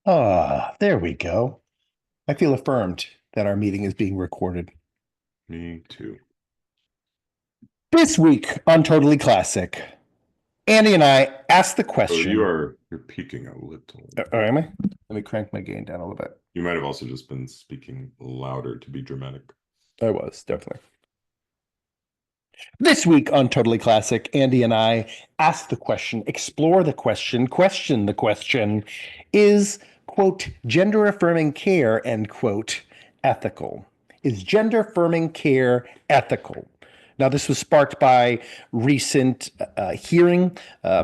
Ah, there we go. I feel affirmed that our meeting is being recorded. Me too. This week on Totally Classic, Andy and I asked the Oh, question. you're peaking a little. Am I? Let me crank my gain down a little bit. You might have also just been speaking louder to be dramatic. I was, definitely. This week on Totally Classic, Andy and I ask the question, explore the question the question. Is, quote, gender affirming care, end quote, ethical? Is gender affirming care ethical? Now, this was sparked by recent hearing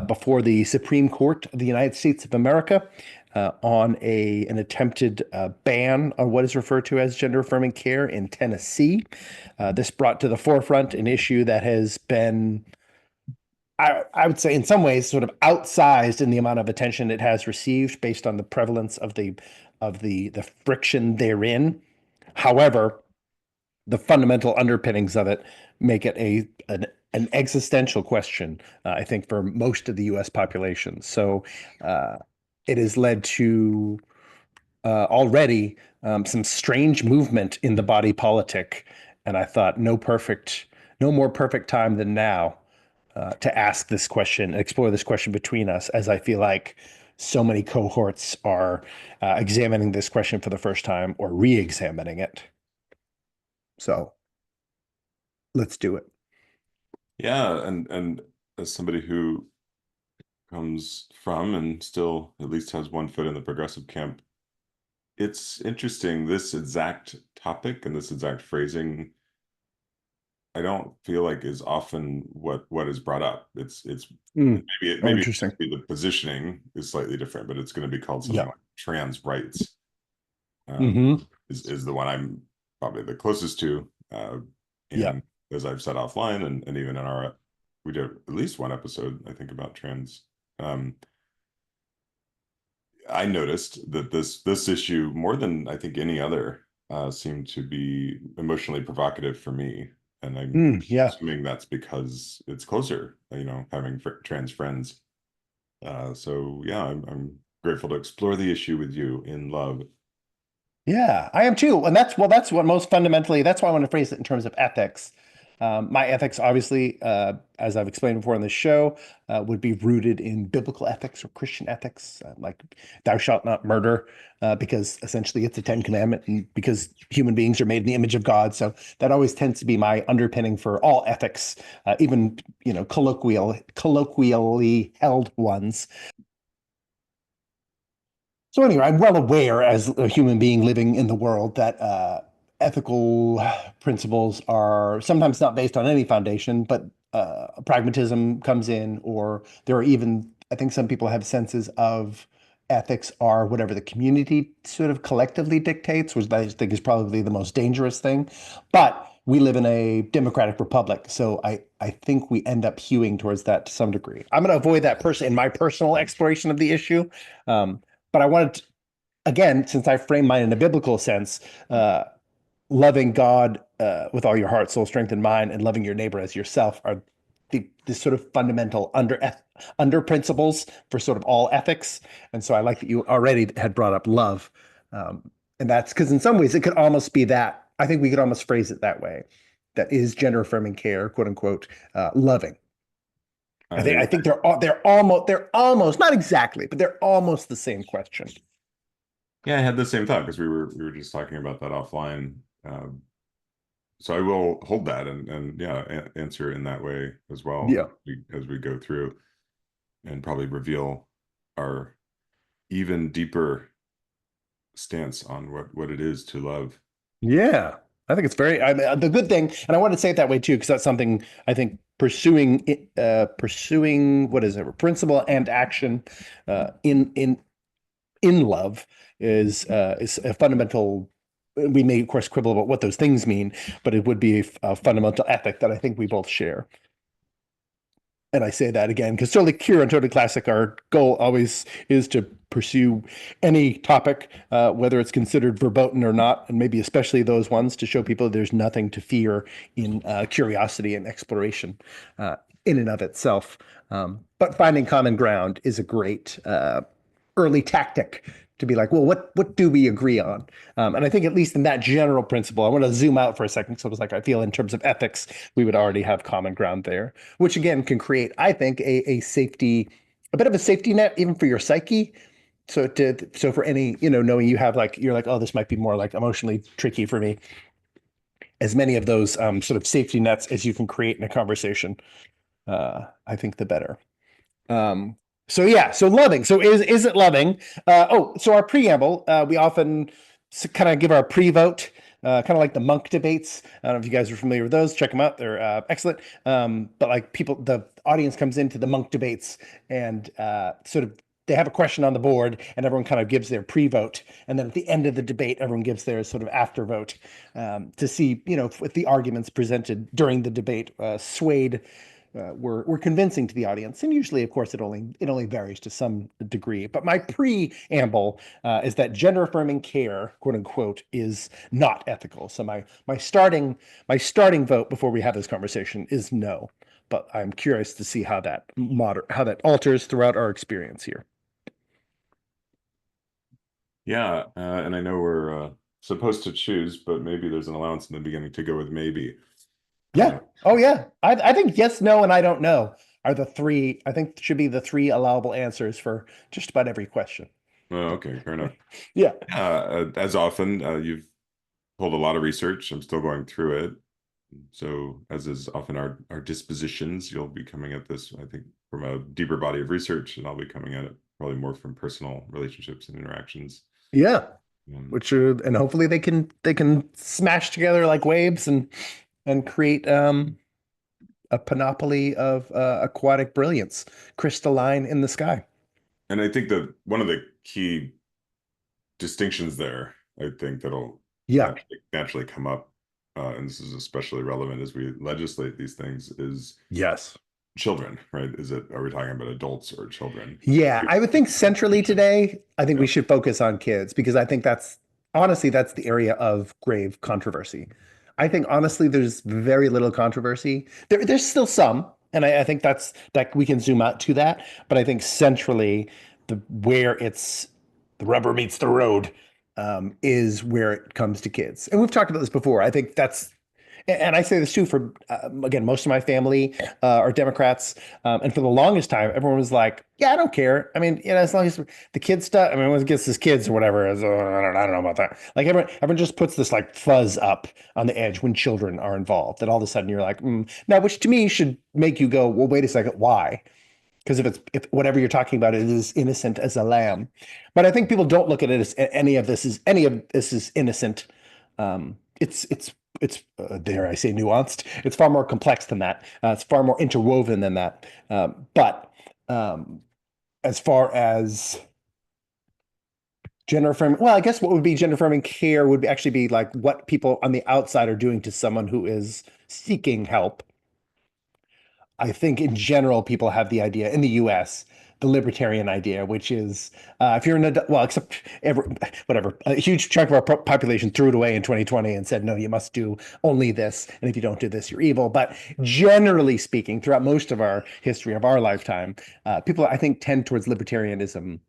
before the Supreme Court of the United States of America on an attempted ban on what is referred to as gender affirming care in Tennessee. This brought to the forefront an issue that has been, I would say, in some ways, sort of outsized in the amount of attention it has received based on the prevalence of the friction therein. However, the fundamental underpinnings of it make it an existential question, I think, for most of the U.S. population. So it has led to already some strange movement in the body politic, and I thought no more perfect time than now to ask this question, explore this question between us, as I feel like so many cohorts are examining this question for the first time or re-examining it. So let's do it. Yeah, and as somebody who comes from and still at least has one foot in the progressive camp, it's interesting this exact topic and this exact phrasing. I don't feel like is often what is brought up. It's Oh, maybe interesting. the positioning is slightly different, but it's going to be called something Yeah. like trans rights. Um, Hmm. is the one I'm probably the closest to. Yeah. And as I've said offline, and even in our we did at least one episode I think about trans. Um, I noticed that this issue more than I think any other seemed to be emotionally provocative for me, and I'm Yeah. assuming that's because it's closer, having trans friends. So yeah, I'm grateful to explore the issue with you in love. Yeah, I am too. And that's what most fundamentally, that's why I want to phrase it in terms of ethics. My ethics, obviously, as I've explained before in the show, would be rooted in biblical ethics or Christian ethics, like thou shalt not murder, because essentially it's a Ten Commandment, and because human beings are made in the image of God. So that always tends to be my underpinning for all ethics, even colloquially held ones. So anyway, I'm well aware as a human being living in the world that ethical principles are sometimes not based on any foundation, but pragmatism comes in, or there are even, I think some people have senses of ethics are whatever the community sort of collectively dictates, which I think is probably the most dangerous thing. But we live in a democratic republic, so I think we end up hewing towards that to some degree. I'm going to avoid that person in my personal exploration of the issue. Um, but I wanted to, again, since I frame mine in a biblical sense, uh, loving God with all your heart, soul, strength, and mind, and loving your neighbor as yourself are the sort of fundamental under principles for sort of all ethics. And so I like that you already had brought up love, and that's because in some ways it could almost be that. I think we could almost phrase it that way. That is gender affirming care, quote unquote, loving. I I think they're almost not exactly, but they're almost the same question. Yeah, I had the same thought because we were just talking about that offline. So I will hold that and yeah, answer in that way as well Yeah. as we go through and probably reveal our even deeper stance on what it is to love. Yeah, I think it's I mean, the good thing, and I want to say it that way too, because that's something I think pursuing what is it, principle and action in love is a fundamental. We may, of course, quibble about what those things mean, but it would be a fundamental ethic that I think we both share. And I say that again because totally Cure and Totally Classic, our goal always is to pursue any topic, whether it's considered verboten or not, and maybe especially those ones to show people there's nothing to fear in curiosity and exploration in and of itself. But finding common ground is a great early tactic to be like, well, what do we agree on? And I think at least in that general principle, I want to zoom out for a second. So it was like I feel in terms of ethics, we would already have common ground there, which again can create, I think, a safety, a bit of a safety net even for your psyche. So for any, knowing you have like you're like, oh, this might be more like emotionally tricky for me. As many of those sort of safety nets as you can create in a conversation, I think the better. Um, so yeah, so loving. So is it loving? So our preamble, we often kind of give our pre-vote, kind of like the monk debates. I don't know if you guys are familiar with those. Check them out; they're excellent. But like the audience comes into the monk debates and sort of they have a question on the board, and everyone kind of gives their pre-vote, and then at the end of the debate, everyone gives their sort of after vote to see, if the arguments presented during the debate swayed were convincing to the audience. And usually, of course, it only varies to some degree. But my preamble is that gender affirming care, quote unquote, is not ethical. So my starting vote before we have this conversation is no. But I'm curious to see how that alters throughout our experience here. Yeah, and I know we're supposed to choose, but maybe there's an allowance in the beginning to go with maybe. Yeah. Oh yeah. I think yes, no, and I don't know are the three. I think should be the three allowable answers for just about every question. Okay, fair enough. Yeah. Yeah, as often, you've pulled a lot of research. I'm still going through it. So, as is often our dispositions, you'll be coming at this, I think, from a deeper body of research, and I'll be coming at it probably more from personal relationships and interactions. Yeah. Um, Which and hopefully they can smash together like waves and create a panoply of aquatic brilliance, crystalline in the sky. and I think that one of the key distinctions there, I think that'll Yeah. naturally come up, and this is especially relevant as we legislate these things, is Yes. children, right? Are we talking about adults or children? Yeah, I would think centrally today, I think Yeah. we should focus on kids because I think that's the area of grave controversy. I think honestly, there's very little controversy. There's still some, and I think that we can zoom out to that. But I think centrally, where the rubber meets the road, is where it comes to kids. And we've talked about this before. I think and I say this too for again, most of my family are Democrats, and for the longest time, everyone was like, "Yeah, I don't care. I mean, as long as the kids stuff. I mean, when it gets his kids or whatever, I don't know about that. Like everyone just puts this like fuzz up on the edge when children are involved. That all of a sudden you're like, now, which to me should make you go, well, wait a second, why? Because if whatever you're talking about is as innocent as a lamb, but I think people don't look at it as any of this is innocent. It's dare I say nuanced. It's far more complex than that. It's far more interwoven than that. But as far as gender affirming, well, I guess what would be gender affirming care would actually be like what people on the outside are doing to someone who is seeking help. I think in general, people have the idea in the US, the libertarian idea, which is if you're an adult, well, except whatever, a huge chunk of our population threw it away in 2020 and said, no, you must do only this. And if you don't do this, you're evil. But generally speaking, throughout most of our history of our lifetime, people, I think, tend towards libertarianism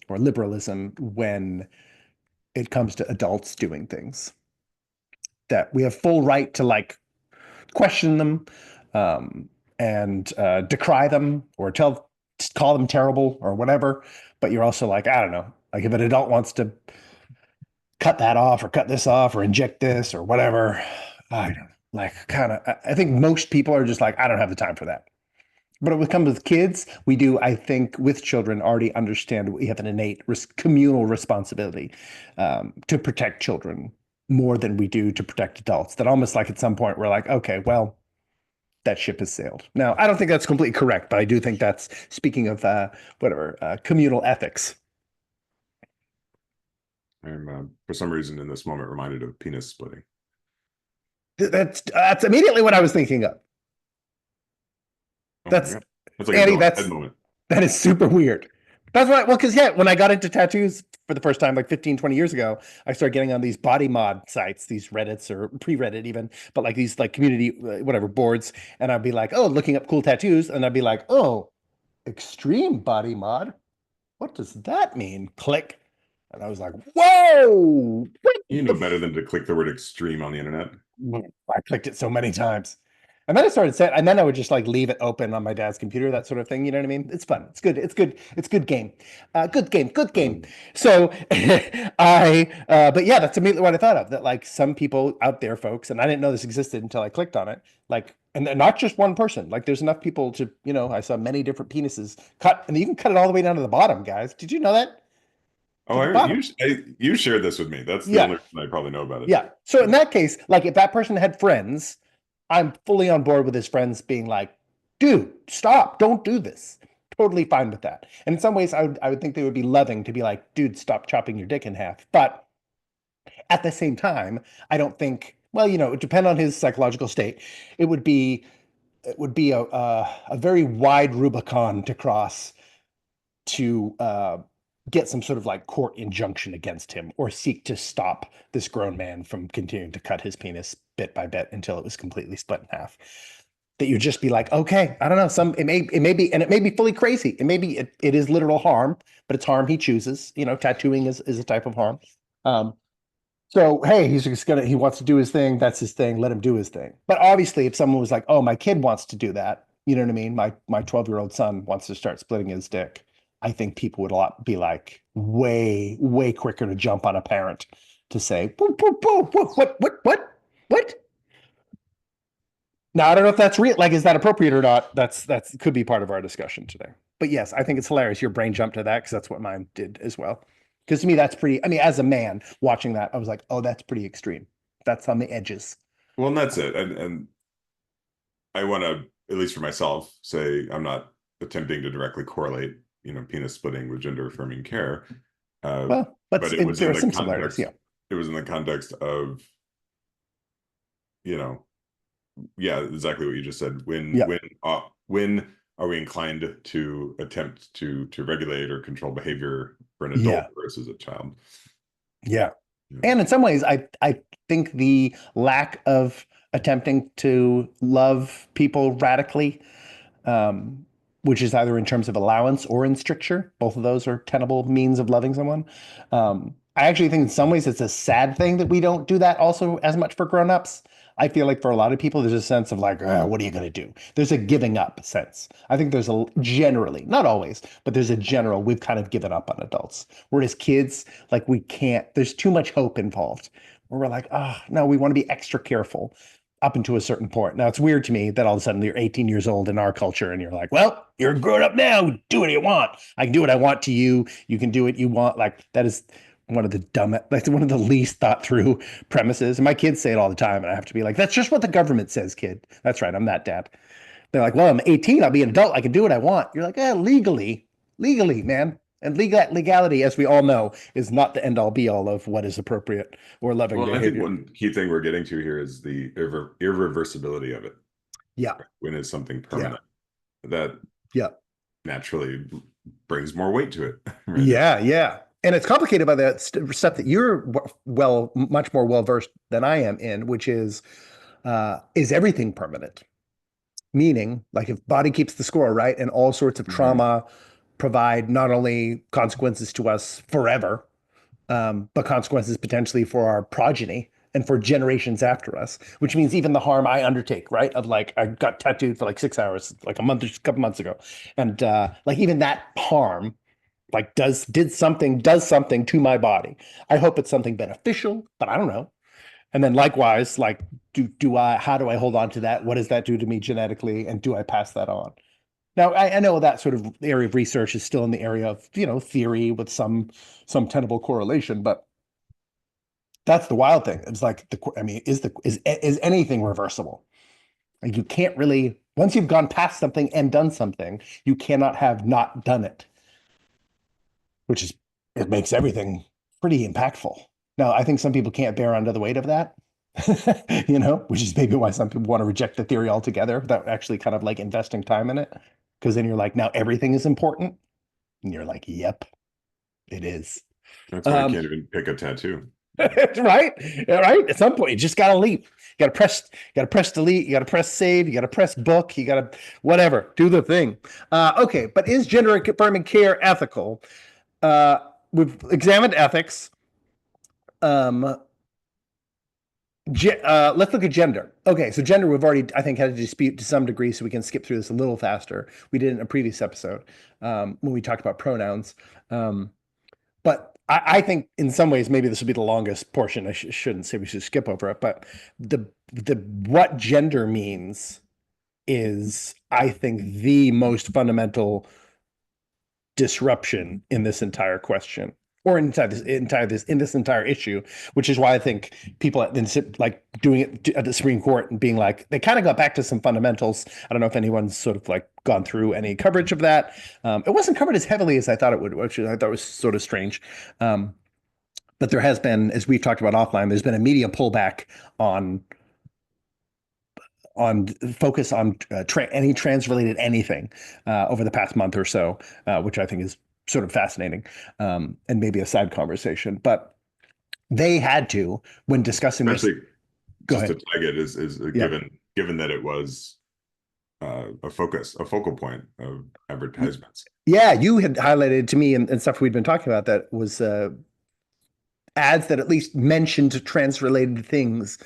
or liberalism when it comes to adults doing things that we have full right to like question them, um, and decry them or call them terrible or whatever. But you're also like, I don't know, like if an adult wants to cut that off or cut this off or inject this or whatever, I don't know. Like kind of, I think most people are just like, I don't have the time for that. But when it comes with kids, we do, I think, with children, already understand we have an innate communal responsibility to protect children more than we do to protect adults. That almost like at some point we're like, okay, well, that ship has sailed. Now, I don't think that's completely correct, but I do think that's speaking of communal ethics. I'm for some reason in this moment reminded of penis splitting. That's immediately what I was thinking of. Oh my That's God. That's like a Andy. Bill and Ted moment. That is super weird. That's why, well, because yeah, when I got into tattoos for the first time, like 15, 20 years ago, I started getting on these body mod sites, these Reddits or pre-Reddit even, but like these like community, whatever boards. And I'd be like, oh, looking up cool tattoos. And I'd be like, oh, extreme body mod. what does that mean? Click. And I was like, whoa, what You the know better than to click the word extreme on the internet. I clicked it so many times. And then I started saying, and then I would just like leave it open on my dad's computer, that sort of thing. You know what I mean? It's fun. It's good. It's good. It's good game. Good game. Good game. Um, So but yeah, that's immediately what I thought of. That like some people out there, folks, and I didn't know this existed until I clicked on it. Like, and they're not just one person. Like, there's enough people to, I saw many different penises cut, and you can cut it all the way down to the bottom, guys. Did you know that? oh, To the bottom. you shared this with me. That's the Yeah. only reason I probably know about it. Yeah. So in Yeah. that case, like if that person had friends, I'm fully on board with his friends being like, dude, stop, don't do this. Totally fine with that. And in some ways, I would think they would be loving to be like, dude, stop chopping your dick in half. But at the same time, I don't think, well, it would depend on his psychological state. It would be a very wide Rubicon to cross to get some sort of like court injunction against him or seek to stop this grown man from continuing to cut his penis bit by bit until it was completely split in half. That you'd just be like, okay, I don't know, it may be, and it may be fully crazy. It may be it is literal harm, but it's harm he chooses. Tattooing is a type of harm. Um, so hey, he wants to do his thing. That's his thing. Let him do his thing. But obviously, if someone was like, oh, my kid wants to do that, you know what I mean? My 12-year-old son wants to start splitting his dick. I think people would be like way, way quicker to jump on a parent to say, what? Now I don't know if that's real. Like, is that appropriate or not? That's could be part of our discussion today. But yes, I think it's hilarious. Your brain jumped to that because that's what mine did as well. Because to me, that's pretty. I mean, as a man watching that, I was like, oh, that's pretty extreme. That's on the edges. Well, and that's it. And I want to, at least for myself, say I'm not attempting to directly correlate, penis splitting with gender affirming care. Uh, Well, but it was there in are the some similarities. context, Yeah, it was in the context of, you know, yeah, exactly what you just said. yeah, When are we inclined to attempt to regulate or control behavior for an adult yeah, versus a child? yeah. Yeah. And in some ways, I think the lack of attempting to love people radically, um, which is either in terms of allowance or in stricture. Both of those are tenable means of loving someone. I actually think in some ways it's a sad thing that we don't do that also as much for grown-ups. I feel like for a lot of people, there's a sense of like, what are you going to do? There's a giving up sense. I think there's a generally, not always, but there's a general, we've kind of given up on adults. Whereas kids, like we can't, there's too much hope involved. Where we're like, oh, no, we want to be extra careful up until a certain point. Now, it's weird to me that all of a sudden you're 18 years old in our culture and you're like, well, you're grown up now. Do what you want. I can do what I want to you. You can do what you want. Like, that is one of the like one of the least thought through premises. And my kids say it all the time. And I have to be like, that's just what the government says, kid. That's right. I'm that dad. They're like, well, I'm 18. I'll be an adult. I can do what I want. You're like, legally, man. And legality, as we all know, is not the end all be all of what is appropriate or loving Well, I think behavior. one key thing we're getting to here is the irreversibility of it. Yeah. When it's something Yeah. permanent, that Yeah. naturally brings more weight to it, right? Yeah, yeah. And it's complicated by the stuff that you're much more well versed than I am in, which is everything permanent? Meaning, like if body keeps the score, right? And all sorts of Mhm. trauma provide not only consequences to us forever, but consequences potentially for our progeny and for generations after us, which means even the harm I undertake, right? Of like, I got tattooed for like 6 hours, like a couple months ago. And like even that harm like does something to my body. I hope it's something beneficial, but I don't know. And then likewise, like do I how do I hold on to that? What does that do to me genetically? And do I pass that on? Now I know that sort of area of research is still in the area of, theory with some tenable correlation, but that's the wild thing. It's like I mean, is anything reversible? Like you can't really once you've gone past something and done something, you cannot have not done it, which is it makes everything pretty impactful. Now, I think some people can't bear under the weight of that, which is maybe why some people want to reject the theory altogether without actually kind of like investing time in it. Because then you're like, now everything is important. And you're like, yep, it is. That's why I Um, can't even pick a tattoo. Right? Right? At some point, you just gotta leap. You gotta press delete, you gotta press save, you gotta press book, you gotta whatever, do the thing. Okay, but is gender affirming care ethical? Uh, we've examined ethics. Um, let's look at gender. Okay, so gender we've already, I think, had a dispute to some degree, so we can skip through this a little faster. We did it in a previous episode when we talked about pronouns. Um, but I think in some ways maybe this will be the longest portion. I shouldn't say we should skip over it, but the what gender means is, I think, the most fundamental disruption in this entire question, or in this entire issue, which is why I think people like doing it at the Supreme Court and being like, they kind of got back to some fundamentals. I don't know if anyone's sort of like gone through any coverage of that. It wasn't covered as heavily as I thought it would, which I thought was sort of strange. But there has been, as we've talked about offline, there's been a media pullback on on focus on any trans related anything over the past month or so, which I think is sort of fascinating, and maybe a side conversation. But they had to, when discussing this. Especially Go just to ahead. tag it is Yeah. given that it was a focal point of advertisements. Yeah, you had highlighted to me and stuff we'd been talking about that was ads that at least mentioned trans related things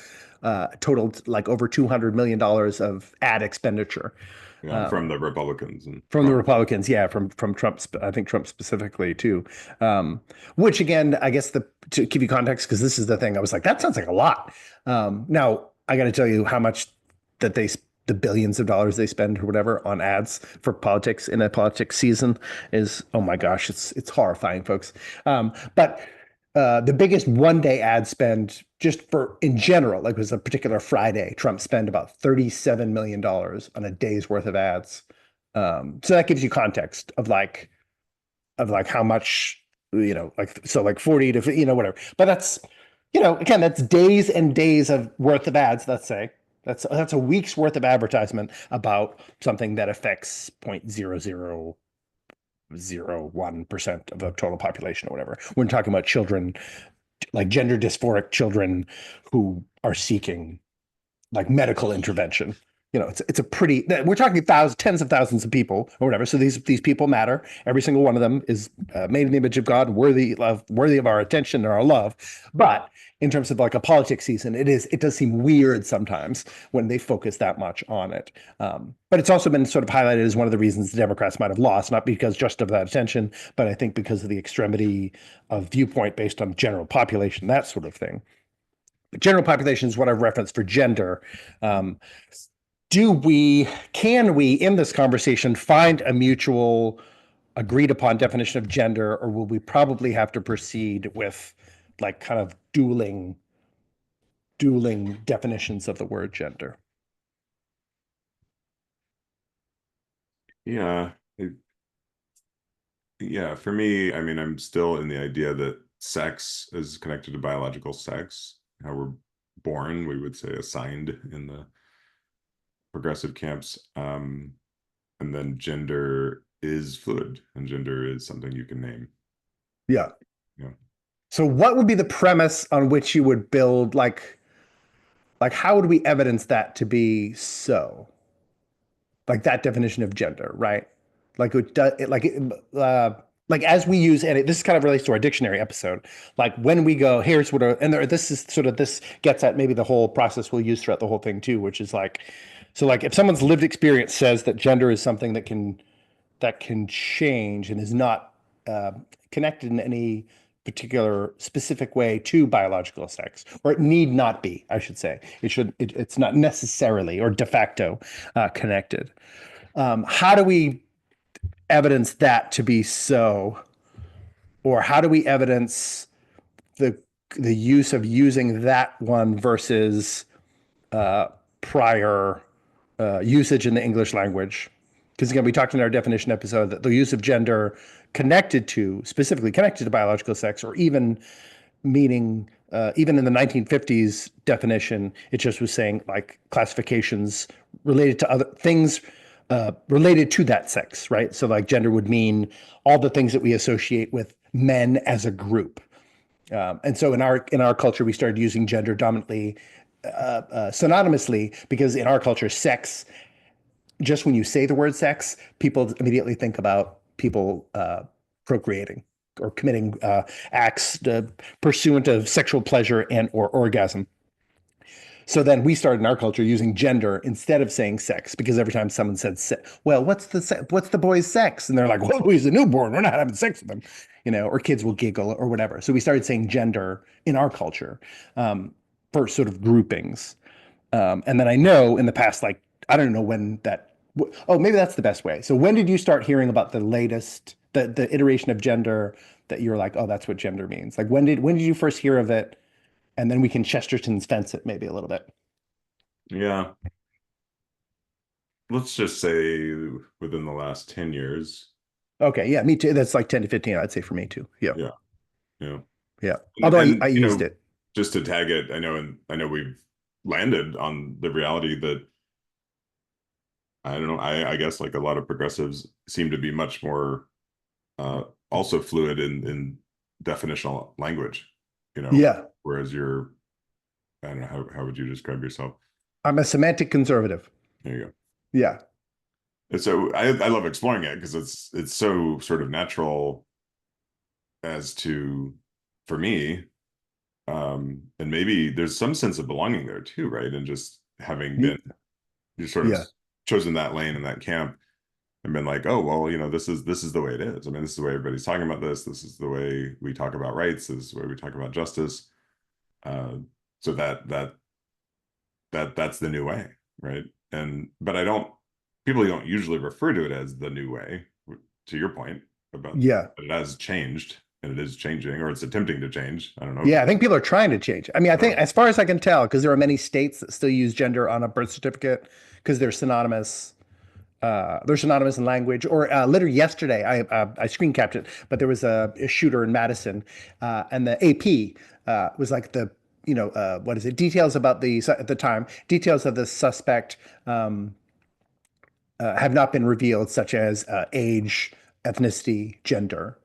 totaled like over $200 million of ad expenditure. Yeah, from the Republicans and From the Trump. Republicans, yeah, from Trump, I think Trump specifically too. Which again, I guess to give you context, because this is the thing, I was like, that sounds like a lot. Now I got to tell you how much that the billions of dollars they spend or whatever on ads for politics in a politics season is, oh my gosh, it's horrifying, folks. But the biggest one day ad spend just for in general, like it was a particular Friday, Trump spent about $37 million on a day's worth of ads. So that gives you context of like how much, like, so like 40 to, whatever. But that's, again, that's days and days of worth of ads, let's say. That's a week's worth of advertisement about something that affects 0.0001% of the total population or whatever. We're talking about children, like gender dysphoric children who are seeking like medical intervention. It's a pretty. We're talking thousands, tens of thousands of people or whatever. So these people matter. Every single one of them is made in the image of God, worthy of our attention and our love. But in terms of like a politics season, it does seem weird sometimes when they focus that much on it. But it's also been sort of highlighted as one of the reasons the Democrats might have lost, not because just of that attention, but I think because of the extremity of viewpoint based on general population, that sort of thing. General population is what I've referenced for gender. Um, can we in this conversation find a mutual agreed upon definition of gender, or will we probably have to proceed with like kind of dueling definitions of the word gender? Yeah, yeah. For me, I mean, I'm still in the idea that sex is connected to biological sex, how we're born, we would say assigned in the progressive camps. And then gender is fluid, and gender is something you can name. Yeah. Yeah. So what would be the premise on which you would build like how would we evidence that to be so? Like that definition of gender, right? Like it does like as we use, and this kind of relates to our dictionary episode. Like when we go, here's what this is sort of, this gets at maybe the whole process we'll use throughout the whole thing too, which is like, so like if someone's lived experience says that gender is something that can change and is not connected in any particular specific way to biological sex, or it need not be, I should say. It's not necessarily or de facto connected. How do we evidence that to be so? Or how do we evidence the the use of using that one versus uh, prior usage in the English language? Because again, we talked in our definition episode that the use of gender specifically connected to biological sex, or even meaning, even in the 1950s definition, it just was saying like classifications related to other things related to that sex, right? So like gender would mean all the things that we associate with men as a group. And so in our culture, we started using gender dominantly, synonymously, because in our culture, sex, just when you say the word sex, people immediately think about people procreating or committing acts pursuant of sexual pleasure and or orgasm. So then we started in our culture using gender instead of saying sex, because every time someone said, well, what's the boy's sex? And they're like, well, he's a newborn. We're not having sex with him, or kids will giggle or whatever. So we started saying gender in our culture for sort of groupings. And then I know in the past, like, I don't know when that, oh, maybe that's the best way. So when did you start hearing about the latest, the iteration of gender that you were like, oh, that's what gender means? Like when did you first hear of it? And then we can Chesterton's fence it maybe a little bit. Yeah. Let's just say within the last 10 years. Okay, yeah, me too. That's like 10 to 15, I'd say for me too. Yeah, Yeah. Yeah. yeah. And, Although and I you used know, it. just to tag it, I know we've landed on the reality that I don't know, I guess like a lot of progressives seem to be much more uh also fluid in definitional language, Yeah, whereas you're, I don't know, how would you describe yourself? I'm a semantic conservative. There you go. Yeah, And so I love exploring it because it's so sort of natural as to, for me, and maybe there's some sense of belonging there too, right? And just having been, you sort of yeah, chosen that lane and that camp and been like, oh, well, this is the way it is. I mean, this is the way everybody's talking about this. This is the way we talk about rights. This is the way we talk about justice. Uh, so that's the new way, right? And but I don't people don't usually refer to it as the new way, to your point about yeah, that it has changed and it is changing or it's attempting to change. I don't know if yeah. I think people are trying to change. I mean, I think oh, as far as I can tell, because there are many states that still use gender on a birth certificate because they're synonymous. They're synonymous in language. Or literally yesterday, I screen capped it, but there was a shooter in Madison, and the AP was like what is it? Details about the at the time details of the suspect have not been revealed, such as age, ethnicity, gender.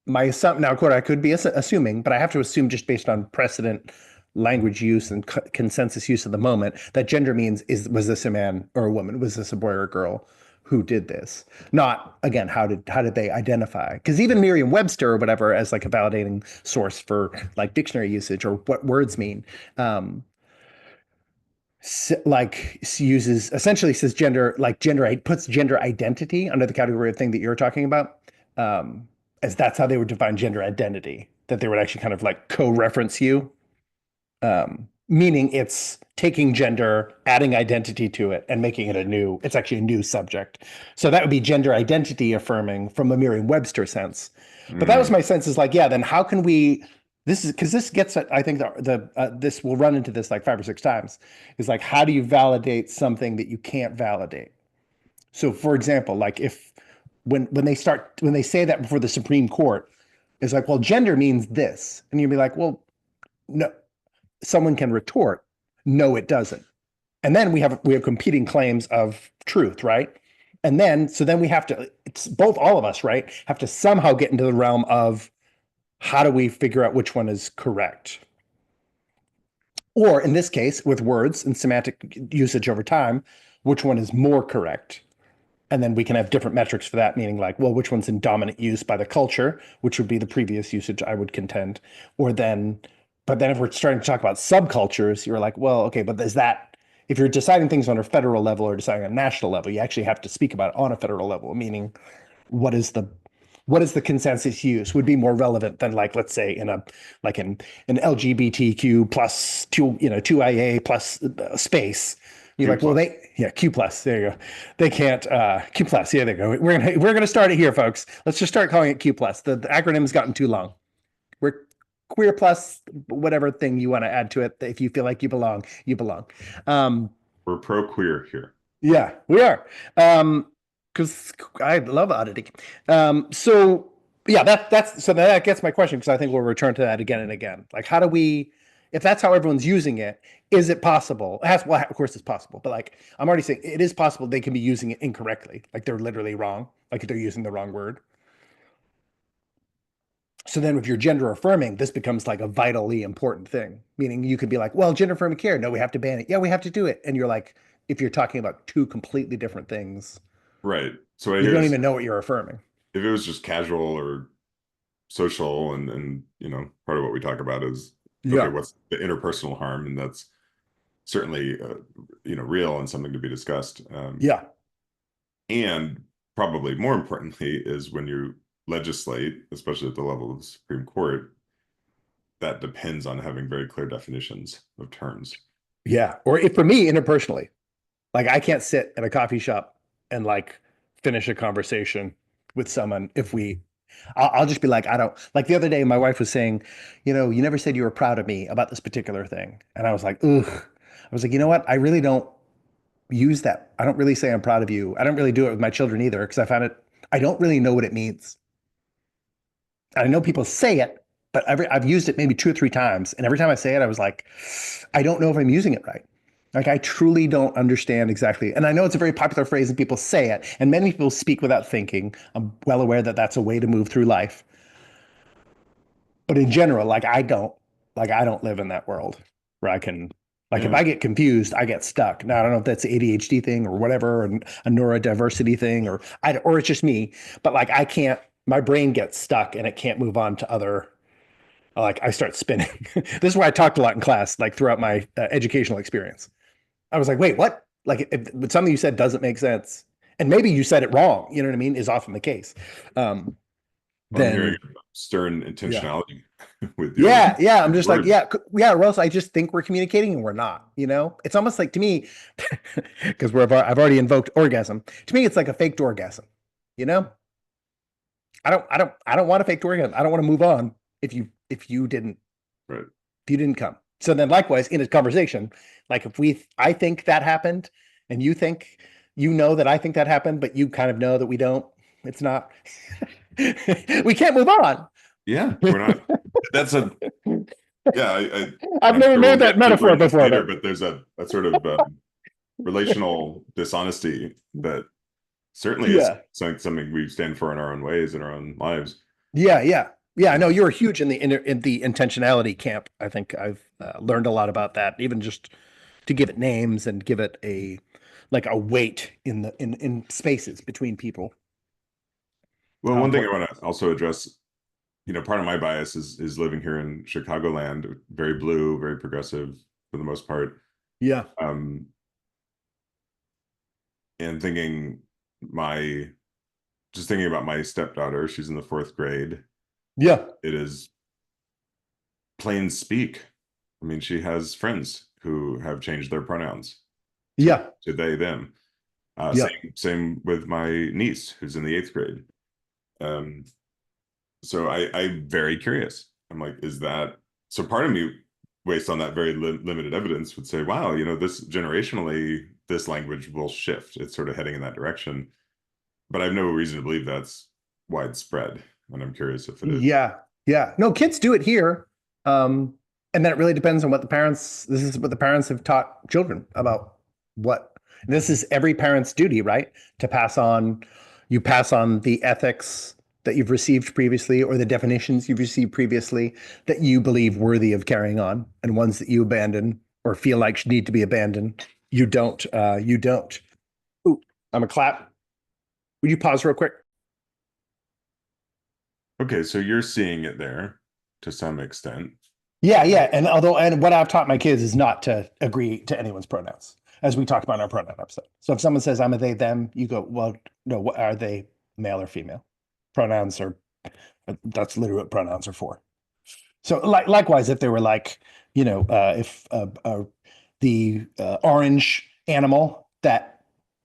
My assumption now, quote, I could be assuming, but I have to assume just based on precedent, language use, and consensus use of the moment that gender means was this a man or a woman? Was this a boy or a girl who did this? Not again, how did they identify? Because even Merriam-Webster or whatever, as like a validating source for like dictionary usage or what words mean, um, uses essentially says gender, like gender puts gender identity under the category of thing that you're talking about, um, as that's how they would define gender identity, that they would actually kind of like co-reference you, meaning it's taking gender, adding identity to it, and making it it's actually a new subject. So that would be gender identity affirming from a Merriam-Webster sense. But that was mm, my sense, is like, yeah, then how can we, this is because this gets at, I think this will run into this like 5 or 6 times, is like, how do you validate something that you can't validate? So for example, like if when they say that before the Supreme Court, it's like, well, gender means this. And you'd be like, well, no, someone can retort, no, it doesn't. And then we have competing claims of truth, right? And then so then we have to, it's both, all of us, right, have to somehow get into the realm of how do we figure out which one is correct? Or in this case, with words and semantic usage over time, which one is more correct? And then we can have different metrics for that, meaning like, well, which one's in dominant use by the culture, which would be the previous usage, I would contend. Or then, but then if we're starting to talk about subcultures, you're like, well, okay, but is that, if you're deciding things on a federal level or deciding on a national level, you actually have to speak about it on a federal level, meaning what is the what is the consensus use would be more relevant than, like, let's say in a like in an LGBTQ plus two IA plus space. You're Q like, well, plus. Q plus. There you go. They can't Q plus. Yeah, there you go. We're gonna start it here, folks. Let's just start calling it Q plus. The acronym's gotten too long. We're queer plus whatever thing you want to add to it. If you feel like you belong, you belong. Um, We're pro queer here. yeah, we are. Because I love auditing. So yeah, that's so that gets my question, because I think we'll return to that again and again. Like, how do we, if that's how everyone's using it, is it possible? Well, of course it's possible, but like I'm already saying, it is possible they can be using it incorrectly. Like they're literally wrong. Like they're using the wrong word. So then if you're gender affirming, this becomes like a vitally important thing, meaning you could be like, well, gender affirming care. No, we have to ban it. Yeah, we have to do it. And you're like, if you're talking about two completely different things, Right. So what I you hear don't is even know what you're affirming. if it was just casual or social and part of what we talk about is okay, Yeah. what's the interpersonal harm? And that's certainly real and something to be discussed. Yeah. And probably more importantly is when you legislate, especially at the level of the Supreme Court, that depends on having very clear definitions of terms. Yeah. Or if for me, interpersonally, like I can't sit at a coffee shop and like finish a conversation with someone if I'll just be like, I don't like the other day, my wife was saying, you never said you were proud of me about this particular thing. And I was like, ugh. I was like, you know what? I really don't use that. I don't really say I'm proud of you. I don't really do it with my children either because I don't really know what it means. I know people say it, but I've used it maybe 2 or 3 times. And every time I say it, I was like, I don't know if I'm using it right. Like I truly don't understand exactly. And I know it's a very popular phrase and people say it, and many people speak without thinking. I'm well aware that that's a way to move through life. But in general, like I don't live in that world where I can, like if Yeah. I get confused, I get stuck. Now I don't know if that's an ADHD thing or whatever, and a neurodiversity thing, or it's just me. But like I can't, my brain gets stuck and it can't move on to other. Like I start spinning. This is why I talked a lot in class, like throughout my educational experience. I was like, wait, what? Like if something you said doesn't make sense, and maybe you said it wrong. You know what I mean? Is often the case. Um, Well, I'm hearing then stern yeah. intentionality with your Yeah, yeah. I'm just like, words. yeah, yeah. Or else I just think we're communicating and we're not. It's almost like to me, because I've already invoked orgasm. To me, it's like a faked orgasm. You know, I don't want a faked orgasm. I don't want to move on if Right. you didn't come. So then, likewise, in a conversation, like I think that happened, and you think that I think that happened, but you kind of know that we don't. It's not. We can't move on. Yeah, we're not. That's a yeah. I've I'm never sure we'll made that get deeper metaphor into this before, later, but but there's a sort of relational dishonesty that certainly is yeah. something we stand for in our own ways in our own lives. Yeah, yeah, yeah. I know Um, you're huge in the intentionality camp. I think I've learned a lot about that, even just to give it names and give it a weight in spaces between people. well, How one thing I important want that to is. also address, part of my bias is living here in Chicagoland, very blue, very progressive for the most part, Yeah, um, and my thinking about my stepdaughter. She's in the fourth grade. yeah, It is plain speak. I mean, she has friends who have changed their pronouns to yeah, they them. yeah, Same with my niece who's in the eighth grade. Um, so I'm very curious. I'm like, is that so? Part of me, based on that very limited evidence, would say, wow, this generationally, this language will shift. It's sort of heading in that direction. But I have no reason to believe that's widespread, and I'm curious if it is. yeah, yeah. No, kids do it here, um, and then it really depends on what the parents. This is what the parents have taught children about what. This is every parent's duty, right? To pass on, you pass on the ethics that you've received previously, or the definitions you've received previously that you believe worthy of carrying on, and ones that you abandon or feel like need to be abandoned, you don't. You don't. Ooh, I'm a clap. Would you pause real quick? Okay, so you're seeing it there to some extent. Yeah, yeah. And what I've taught my kids is not to agree to anyone's pronouns, as we talked about in our pronoun episode. So if someone says I'm a they, them, you go, well, no, what are they, male or female? Pronouns are That's literally what pronouns are for. So likewise, if they were like, if the orange animal that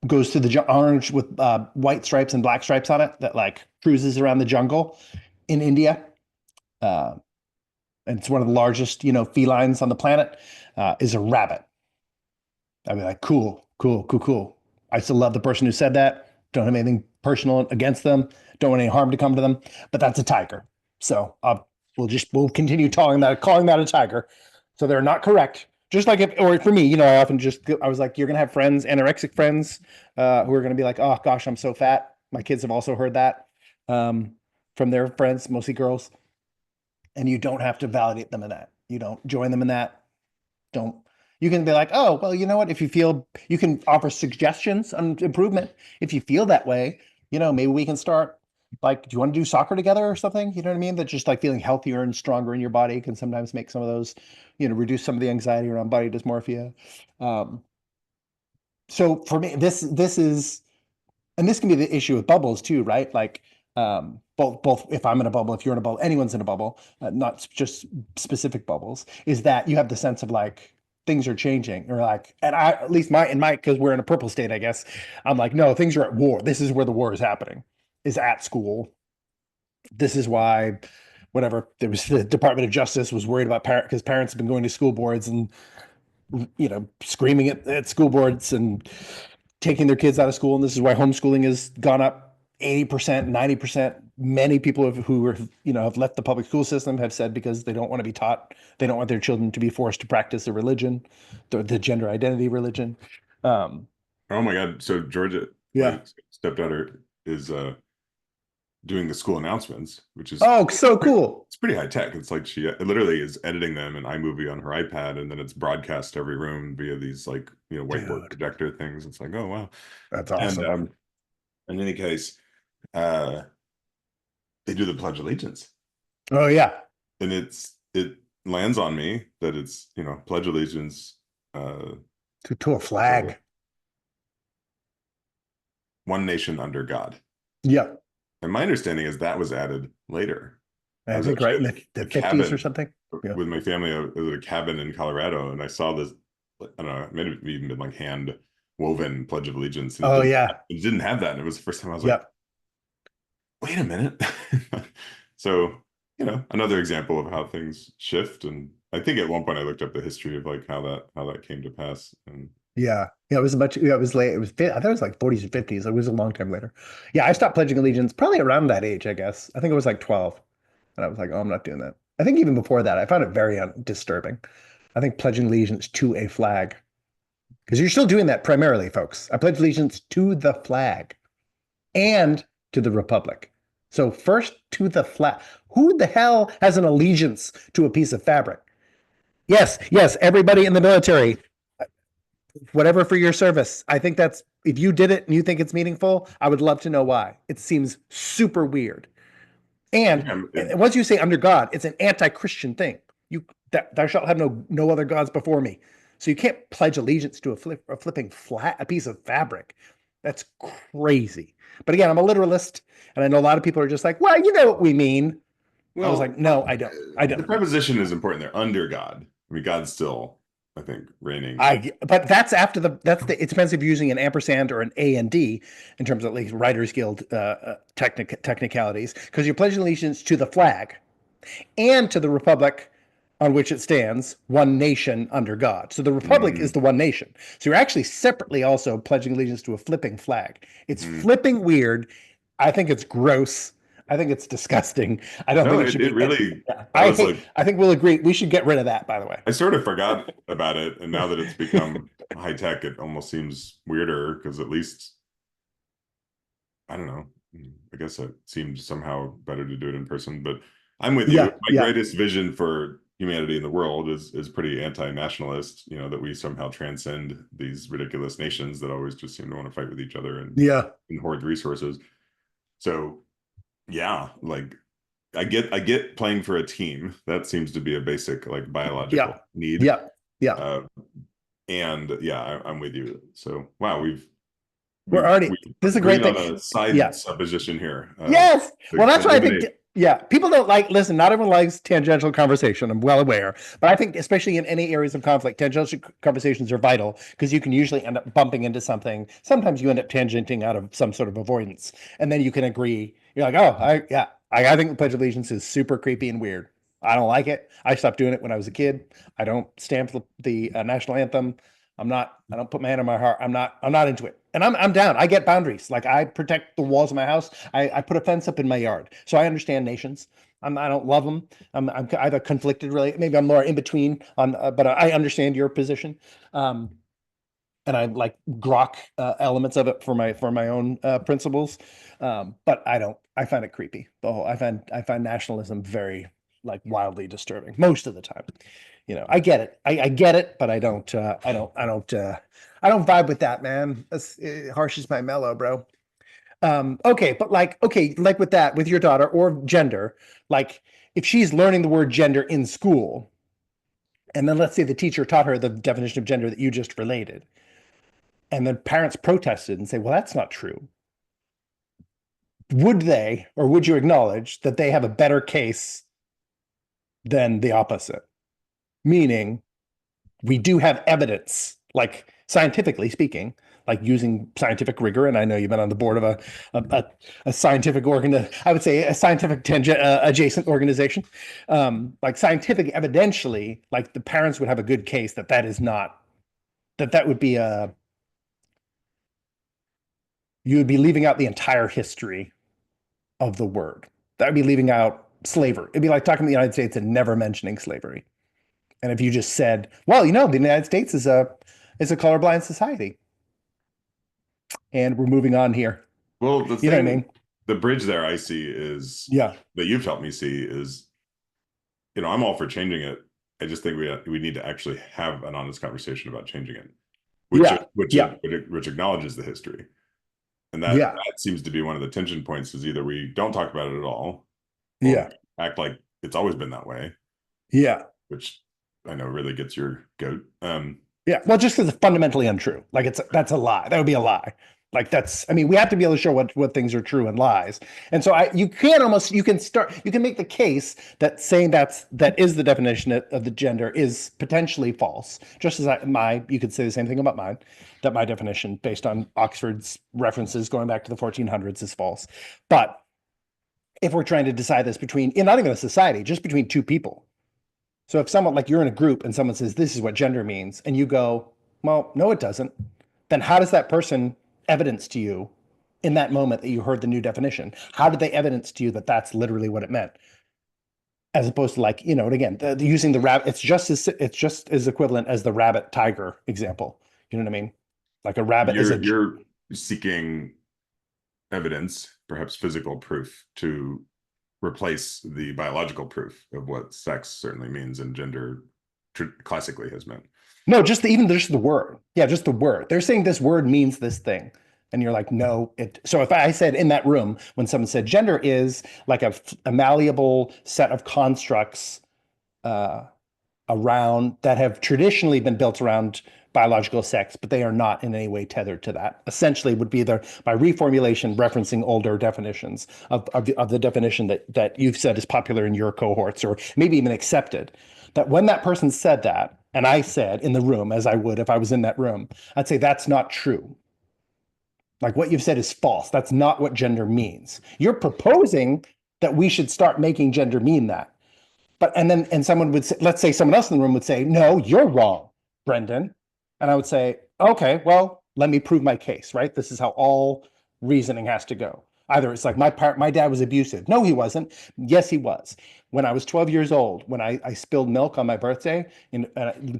goes through the orange with white stripes and black stripes on it that like cruises around the jungle in India, uh, and it's one of the largest, felines on the planet, is a rabbit. I'd be like, cool, cool, cool, cool. I still love the person who said that. Don't have anything personal against them. Don't want any harm to come to them. But that's a tiger. So we'll continue calling that a tiger. So they're not correct. Just like or for me, I was like, you're gonna have friends, anorexic friends, who are gonna be like, oh gosh, I'm so fat. My kids have also heard that, from their friends, mostly girls. and you don't have to validate them in that. You don't join them in that. Don't. You can be like, oh, well, you know what? If you feel, you can offer suggestions on improvement. If you feel that way, maybe we can start, like, do you want to do soccer together or something? You know what I mean? That just like feeling healthier and stronger in your body can sometimes make some of those, reduce some of the anxiety around body dysmorphia. Um, so for me, this is, and this can be the issue with bubbles too, right? Like, both if I'm in a bubble, if you're in a bubble, anyone's in a bubble, not just specific bubbles, is that you have the sense of like things are changing, or like, and I, at least because we're in a purple state, I guess, I'm like, no, things are at war. This is where the war is happening, is at school. This is why, whatever, there was the Department of Justice was worried about because parents have been going to school boards and screaming at school boards and taking their kids out of school. And this is why homeschooling has gone up 80%, 90%. Many people have left the public school system have said because they don't want to be taught, they don't want their children to be forced to practice a religion, the gender identity religion. Um, Oh my God. So Georgia, yeah. my stepdaughter is doing the school announcements, which is Oh, so cool. it's pretty high tech. It's like she literally is editing them in iMovie on her iPad, and then it's broadcast to every room via these like whiteboard Dude, projector things. It's like, oh wow. that's And awesome. in any case, uh, they do the Pledge of Allegiance, Oh, yeah. and it lands on me that it's Pledge Allegiance, To a uh, flag. one nation under God. Yep. And my understanding is that was added later. I I was think right actually in at the a 50s or cabin something. Yeah. with my family. I was at a cabin in Colorado, and I saw this. I don't know, it may have even been like hand woven Pledge of Allegiance, and Oh, yeah. it didn't have that. And it was the first time I was like, Yep. wait a minute. So, another example of how things shift. And I think at one point I looked up the history of like how that came to pass. And Yeah. Yeah, it was yeah, it was late. I thought it was like 40s and 50s. It was a long time later. Yeah, I stopped pledging allegiance probably around that age, I guess. I think it was like 12. And I was like, oh, I'm not doing that. I think even before that, I found it very disturbing. I think pledging allegiance to a flag, because you're still doing that primarily, folks. I pledge allegiance to the flag and to the republic. So first to the flag. Who the hell has an allegiance to a piece of fabric? Yes, yes, everybody in the military, whatever for your service. I think that's, if you did it and you think it's meaningful, I would love to know why. It seems super weird. And yeah, once you say under God, it's an anti-Christian thing. You thou shalt have no other gods before me. So you can't pledge allegiance to a flipping flat a piece of fabric. That's crazy. But again, I'm a literalist, and I know a lot of people are just like, well, you know what we mean. I was like, well, no, I don't. I the don't. preposition is important there. Under God. I mean, God's still, I think, reigning. But that's after it depends if you're using an ampersand or an A and D in terms of at least Writers Guild technicalities, because you're pledging allegiance to the flag and to the republic on which it stands, one nation under God. So the republic is Mm, the one nation. So you're actually separately also pledging allegiance to a flipping flag. It's mm. flipping weird. I think it's gross. I think it's disgusting. I don't No, think it it, should it be. really, Yeah, I was like, I think we'll agree. We should get rid of that, by the way. I sort of forgot about it. And now that it's become high tech, it almost seems weirder because at least, I don't know. I guess it seemed somehow better to do it in person, but I'm with you. Yeah, My yeah, greatest vision for humanity in the world is pretty anti-nationalist, that we somehow transcend these ridiculous nations that always just seem to want to fight with each other yeah, and hoard resources. So yeah, like I get playing for a team. That seems to be a basic like yeah, biological need. yeah, yeah. Uh, and yeah, I'm with you. So wow, we've We're we've already. we've This is a great agreed thing. on a side Yeah. supposition here. Yes. Well, To that's why I think, eliminate. yeah, people don't like, listen, not everyone likes tangential conversation. I'm well aware. But I think, especially in any areas of conflict, tangential conversations are vital because you can usually end up bumping into something. Sometimes you end up tangenting out of some sort of avoidance. And then you can agree. You're like, oh, yeah, I think the Pledge of Allegiance is super creepy and weird. I don't like it. I stopped doing it when I was a kid. I don't stamp the national anthem. I don't put my hand on my heart. I'm not into it. And I'm down. I get boundaries. Like I protect the walls of my house. I put a fence up in my yard. So I understand nations. I don't love them. I'm either conflicted really. Maybe I'm more in between but I understand your position. Um, and I like grok elements of it for my own principles. But I don't. I find it creepy. I find nationalism very like wildly disturbing most of the time. I get it. I get it, but I don't vibe with that, man. That's harsh as my mellow, bro. Okay, but like with that, with your daughter or gender, like if she's learning the word gender in school, and then let's say the teacher taught her the definition of gender that you just related, and then parents protested and say, well, that's not true. Would they, or would you acknowledge that they have a better case than the opposite? Meaning, we do have evidence, like scientifically speaking, like using scientific rigor. And I know you've been on the board of a scientific I would say a scientific adjacent organization. Like scientific, evidentially, like the parents would have a good case that that is not, that would be you would be leaving out the entire history of the word. That would be leaving out slavery. It'd be like talking to the United States and never mentioning slavery. And if you just said, well, the United States is a colorblind society, and we're moving on here. Well, the You know what I thing, mean? the bridge there I see is Yeah. that you've helped me see is, I'm all for changing it. I just think we need to actually have an honest conversation about changing it, which Yeah. Yeah. which acknowledges the history. And Yeah. that seems to be one of the tension points is either we don't talk about it at all or Yeah. we act like it's always been that way, Yeah. which I know really gets your goat. Yeah. Well, just because it's fundamentally untrue. Like that's a lie. That would be a lie. Like I mean, we have to be able to show what things are true and lies. And so you can make the case that saying that is the definition of the gender is potentially false. Just as you could say the same thing about mine, that my definition based on Oxford's references going back to the 1400s is false. But if we're trying to decide this not even a society, just between two people. So if someone, like you're in a group and someone says, this is what gender means, and you go, well, no, it doesn't, then how does that person evidence to you in that moment that you heard the new definition? How did they evidence to you that that's literally what it meant? As opposed to and again, using the rabbit, it's just as equivalent as the rabbit tiger example. You know what I mean? Like a rabbit is you're seeking evidence, perhaps physical proof, to replace the biological proof of what sex certainly means and gender classically has meant. No, even just the word. Yeah, just the word. They're saying this word means this thing. And you're like, no, so if I said in that room, when someone said gender is like a malleable set of constructs around that have traditionally been built around biological sex, but they are not in any way tethered to that. Essentially, would be by reformulation, referencing older definitions of the definition that you've said is popular in your cohorts, or maybe even accepted. That when that person said that, and I said in the room, as I would if I was in that room, I'd say that's not true. Like what you've said is false. That's not what gender means. You're proposing that we should start making gender mean that. And someone would say, let's say someone else in the room would say, no, you're wrong, Brendan. And I would say, okay, well, let me prove my case, right? This is how all reasoning has to go. Either it's like my dad was abusive. No, he wasn't. Yes, he was. When I was 12 years old, when I spilled milk on my birthday and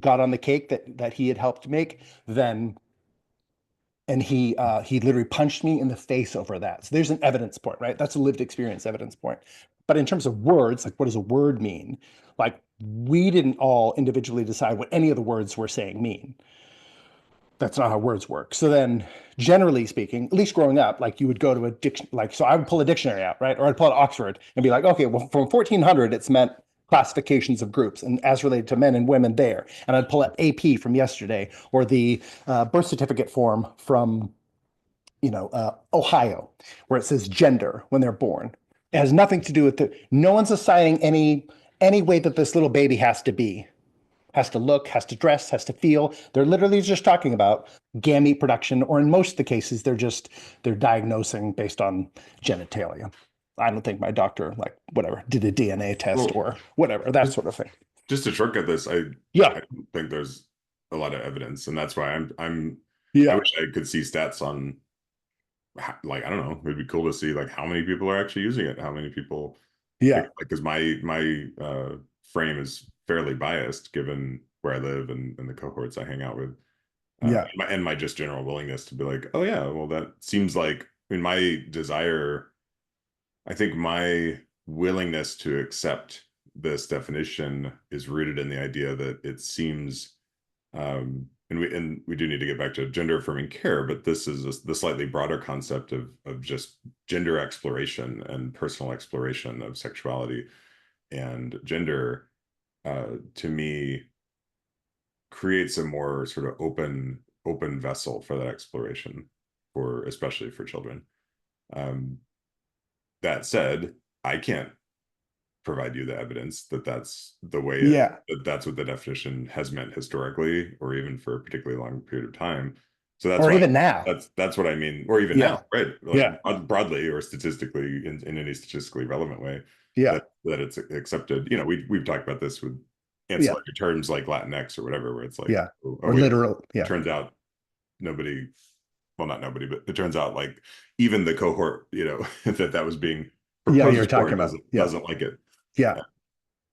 got on the cake that he had helped make, then and he literally punched me in the face over that. So there's an evidence point, right? That's a lived experience evidence point. But in terms of words, like what does a word mean? Like we didn't all individually decide what any of the words we're saying mean. That's not how words work. So then, generally speaking, at least growing up, like you would go to a diction, like so I would pull a dictionary out, right? Or I'd pull out Oxford and be like, okay, well, from 1400, it's meant classifications of groups and as related to men and women there. And I'd pull out AP from yesterday or the birth certificate form from Ohio, where it says gender when they're born. It has nothing to do with no one's assigning any way that this little baby has to be, has to look, has to dress, has to feel. They're literally just talking about gamete production, or in most of the cases, they're diagnosing based on genitalia. I don't think my doctor, like whatever, did a DNA test Well, or whatever, that sort of thing. just to shortcut this, Yeah. I don't think there's a lot of evidence, and that's why I Yeah. wish I could see stats on, like, I don't know, it'd be cool to see like how many people are actually using it, how many people pick, Yeah. like, because my frame is fairly biased given where I live and the cohorts I hang out with, Yeah. and my just general willingness to be like, oh yeah, well that seems like, I mean, my desire, I think my willingness to accept this definition is rooted in the idea that it seems, and we do need to get back to gender affirming care, but this is the slightly broader concept of just gender exploration and personal exploration of sexuality and gender. To me, creates a more sort of open vessel for that exploration, for especially for children. Um, that said, I can't provide you the evidence that that's the way Yeah. that that's what the definition has meant historically, or even for a particularly long period of time. So that's Or why even now. that's what I mean, or even now, Yeah. right? Like Yeah. broadly or statistically in any statistically relevant way Yeah. that it's accepted. You know, we've talked about this with Yeah. ancillary terms like Latinx or whatever, where it's like, Yeah. oh Or wait, literal. it Yeah. turns out nobody, well, not nobody, but it turns out like even the cohort, you know, that was being Yeah. You're proposed for talking about. Yeah. doesn't like it. Yeah.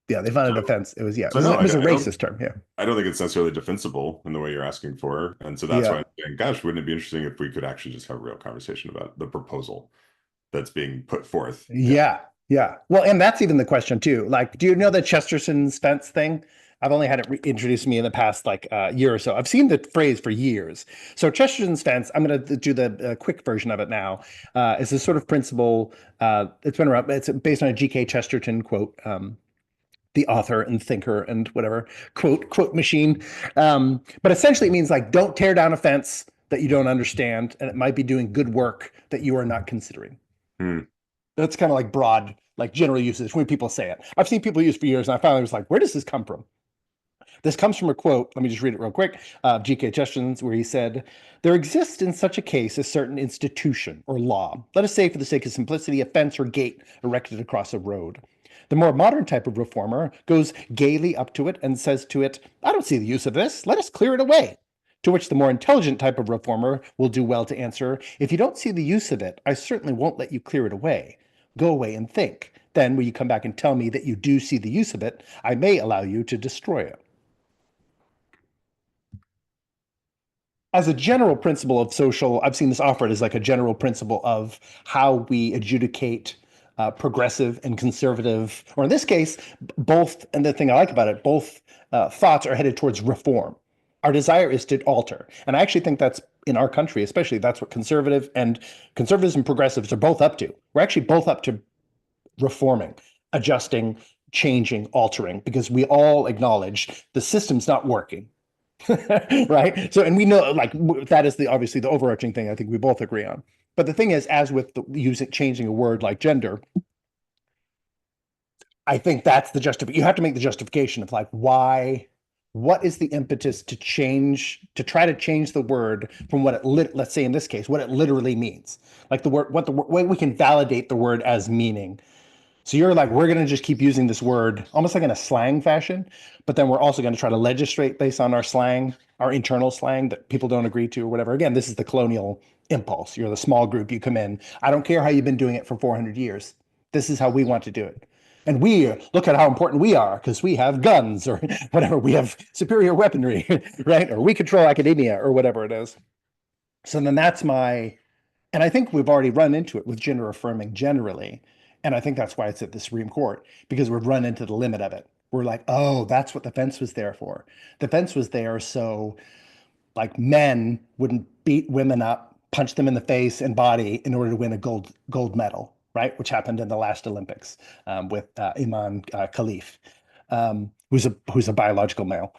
Yeah. They found So it offense. It was, yeah. so no, It was a racist term. Yeah. I don't think it's necessarily defensible in the way you're asking for. And so that's why Yeah. I'm saying, gosh, wouldn't it be interesting if we could actually just have a real conversation about the proposal that's being put forth? Yeah. Yeah. Yeah. Well, and that's even the question too. Like, do you know the Chesterton's fence thing? I've only had it introduced to me in the past like year or so. I've seen the phrase for years. So Chesterton's fence, I'm going to do the quick version of it now. It's a sort of principle. It's been around. It's based on a G.K. Chesterton quote. The author and thinker and whatever quote machine. But essentially, it means like don't tear down a fence that you don't understand, and it might be doing good work that you are not considering. Hmm. That's kind of like broad, like general usage when people say it. I've seen people use it for years, and I finally was like, where does this come from? This comes from a quote. Let me just read it real quick. G.K. Chesterton's, where he said, "There exists in such a case a certain institution or law, let us say for the sake of simplicity, a fence or gate erected across a road. The more modern type of reformer goes gaily up to it and says to it, I don't see the use of this. Let us clear it away. To which the more intelligent type of reformer will do well to answer, if you don't see the use of it, I certainly won't let you clear it away. Go away and think. Then, when you come back and tell me that you do see the use of it, I may allow you to destroy it." As a general principle of social, I've seen this offered as like a general principle of how we adjudicate progressive and conservative, or in this case, both. And the thing I like about it, both thoughts are headed towards reform. Our desire is to alter. And I actually think that's in our country, especially, that's what conservatives and progressives are both up to. We're actually both up to reforming, adjusting, changing, altering, because we all acknowledge the system's not working. Right. So, and we know like that is the obviously the overarching thing I think we both agree on. But the thing is, as with the using changing a word like gender, I think that's the justification. You have to make the justification of like why, what is the impetus to change, to try to change the word from what let's say in this case, what it literally means. Like the word, what the way we can validate the word as meaning. So you're like, we're going to just keep using this word almost like in a slang fashion, but then we're also going to try to legislate based on our slang, our internal slang that people don't agree to or whatever. Again, this is the colonial impulse. You're the small group, you come in. I don't care how you've been doing it for 400 years. This is how we want to do it. And we look at how important we are because we have guns or whatever. We have superior weaponry, right? Or we control academia or whatever it is. So then that's my, and I think we've already run into it with gender affirming generally. And I think that's why it's at the Supreme Court, because we've run into the limit of it. We're like, oh, that's what the fence was there for. The fence was there so like men wouldn't beat women up, punch them in the face and body in order to win a gold medal, right? Which happened in the last Olympics with Iman Khalif, who's a biological male,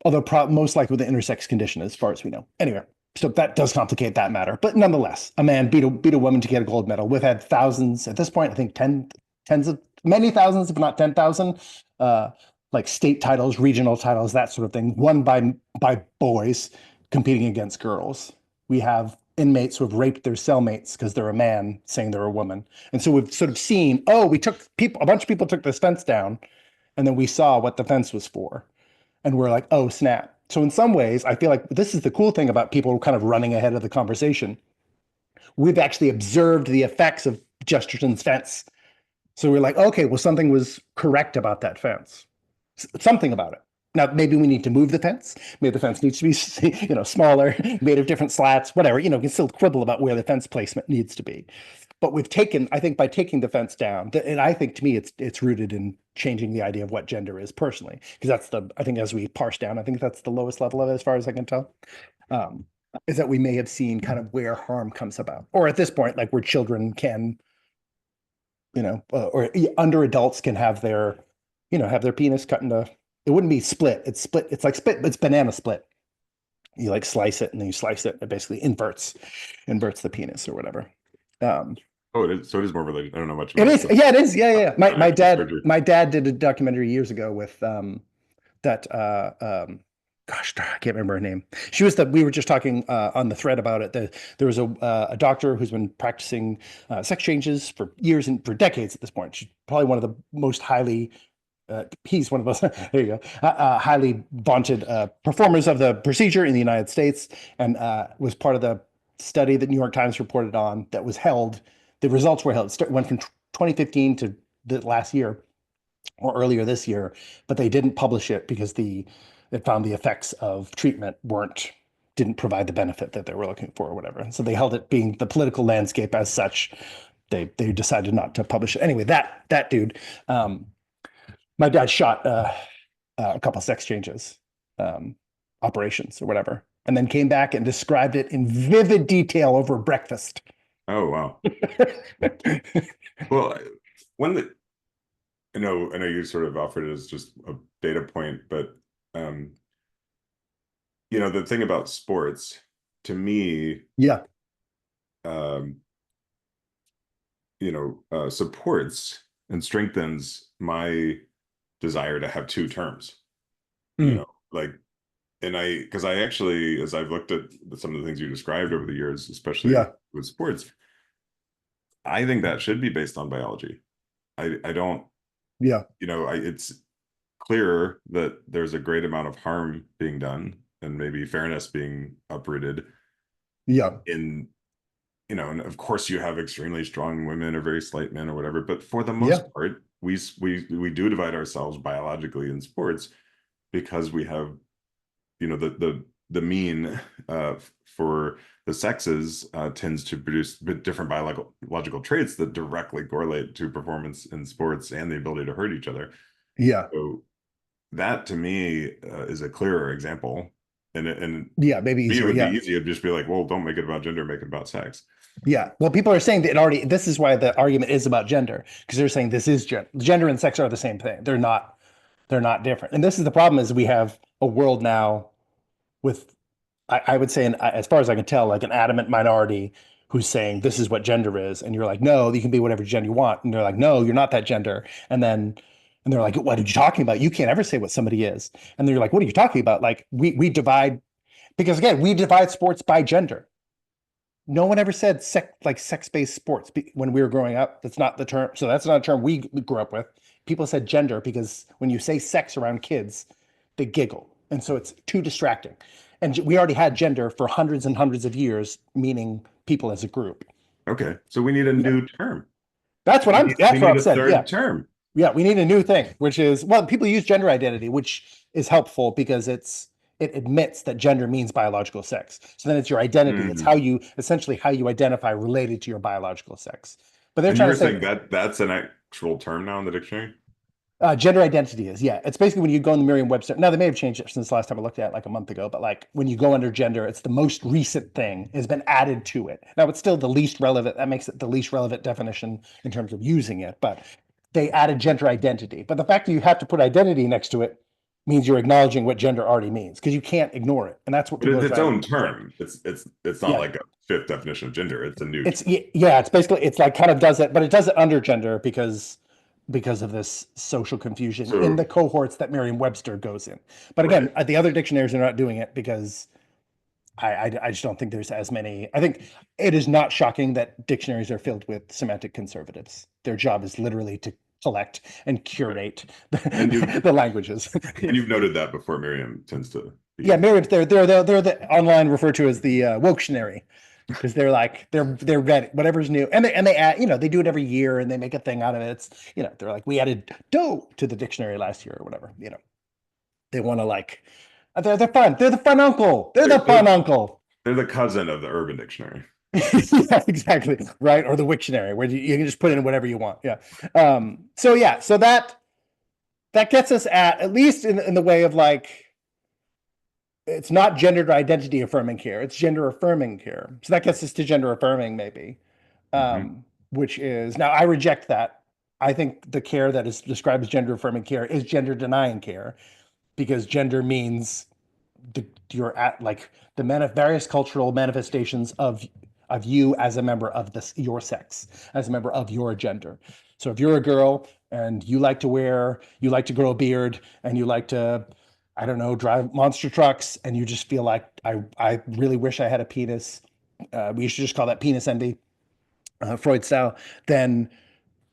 although most likely with an intersex condition, as far as we know. Anyway, so that does complicate that matter, but nonetheless, a man beat a woman to get a gold medal. We've had thousands at this point. I think tens of many thousands, if not 10,000, like state titles, regional titles, that sort of thing, won by boys competing against girls. We have inmates who have raped their cellmates because they're a man saying they're a woman. And so we've sort of seen, oh, a bunch of people took this fence down, and then we saw what the fence was for. And we're like, oh, snap. So in some ways, I feel like this is the cool thing about people kind of running ahead of the conversation. We've actually observed the effects of Chesterton's fence. So we're like, okay, well, something was correct about that fence. Something about it. Now, maybe we need to move the fence. Maybe the fence needs to be, smaller, made of different slats, whatever. You can still quibble about where the fence placement needs to be. but we've taken, I think by taking the fence down, and I think to me it's rooted in changing the idea of what gender is personally, because that's the, I think as we parse down, I think that's the lowest level of it as far as I can tell. Um, is that we may have seen kind of where harm comes about, or at this point, like where children can, or under adults can have their, have their penis cut into, it wouldn't be split. It's split. It's like split, but it's banana split. You like slice it and then you slice it. It basically inverts the penis or whatever. Um, Oh, it is. So it is more related. I don't know much it about is. Yeah, it is. Yeah, yeah. My actual dad, surgery. my dad did a documentary years ago with that gosh, I can't remember her name. She was the, we were just talking on the thread about it. There was a doctor who's been practicing sex changes for years and for decades at this point. She's probably one of the most highly he's one of those, there you go, highly vaunted performers of the procedure in the United States, and was part of the study that New York Times reported on that was held. The results were held. It went from 2015 to the last year or earlier this year, but they didn't publish it because it found the effects of treatment didn't provide the benefit that they were looking for or whatever. And so they held it, being the political landscape as such, they decided not to publish it. Anyway, that dude, my dad shot a couple sex changes, operations or whatever, and then came back and described it in vivid detail over breakfast. Oh, wow. Well, one that I know you sort of offered it as just a data point, but um, the thing about sports, to me, Yeah. um, supports and strengthens my desire to have two terms. Mm. Like, and because I actually, as I've looked at some of the things you described over the years, especially Yeah. with sports, I think that should be based on biology. I don't, Yeah. it's clear that there's a great amount of harm being done and maybe fairness being uprooted Yeah. in, and of course you have extremely strong women or very slight men or whatever, but for the Yeah. most part, we do divide ourselves biologically in sports because we have, the mean for the sexes tends to produce different biological traits that directly correlate to performance in sports and the ability to hurt each other. Yeah. So that to me is a clearer example. And Yeah. Maybe it easier. would be Yeah. easy to just be like, well, don't make it about gender, make it about sex. Yeah. Well, people are saying that it already, this is why the argument is about gender, because they're saying this is gender and sex are the same thing. They're not different. And this is the problem, is we have a world now with, I would say, as far as I can tell, like an adamant minority who's saying this is what gender is, and you're like, no, you can be whatever gender you want, and they're like, no, you're not that gender, and they're like, what are you talking about? You can't ever say what somebody is, and they're like, what are you talking about? Like we divide, because again, we divide sports by gender. No one ever said sex-based sports when we were growing up. That's not the term. So that's not a term we grew up with. People said gender because when you say sex around kids, they giggle. And so it's too distracting. And we already had gender for hundreds and hundreds of years, meaning people as a group. Okay, so we need a Yeah. new term. That's what We I'm need, we that's what need I'm a saying. Yeah. third term. Yeah, we need a new thing, which is, well, people use gender identity, which is helpful because it admits that gender means biological sex. So then it's your identity. It's Mhm. essentially how you identify related to your biological sex. But they're And you trying to were saying say that that's an actual term now in the dictionary? gender identity is, yeah. It's basically when you go in the Merriam-Webster. Now they may have changed it since the last time I looked at it like a month ago, but like when you go under gender, it's the most recent thing has been added to it. Now it's still the least relevant. That makes it the least relevant definition in terms of using it, but they added gender identity. But the fact that you have to put identity next to it means you're acknowledging what gender already means, because you can't ignore it. And that's what But people it's are its trying own to say. term. It's not Yeah. like a fifth definition of gender. It's a new It's, yeah, it's basically, it's like kind of does it, but it does it under gender because of this social confusion in so the cohorts that Merriam-Webster goes in. But right. again, the other dictionaries are not doing it because I just don't think there's as many. I think it is not shocking that dictionaries are filled with semantic conservatives. Their job is literally to collect and curate And you the languages. and you've noted that before. Miriam tends to Yeah, be Merriam, they're the online referred to as the woketionary, because they're like they're ready, whatever's new, and they add, they do it every year and they make a thing out of it. It's, they're like, we added dough to the dictionary last year or whatever. They want to like, they're fun. They're the fun uncle. They're they're, the fun they're uncle. they're the cousin of the Urban Dictionary. Yeah, exactly. Right. Or the Wiktionary, where you can just put in whatever you want. Yeah. So yeah, so that gets us at least in the way of like it's not gender identity affirming care, it's gender affirming care. So that gets us to gender affirming, maybe. Mhm. Which is now I reject that. I think the care that is described as gender affirming care is gender denying care because gender means you're at like the various cultural manifestations of you as a member of this your sex, as a member of your gender. So if you're a girl and you like to grow a beard and you like to, I don't know, drive monster trucks and you just feel like I really wish I had a penis. We should just call that penis envy, Freud style. Then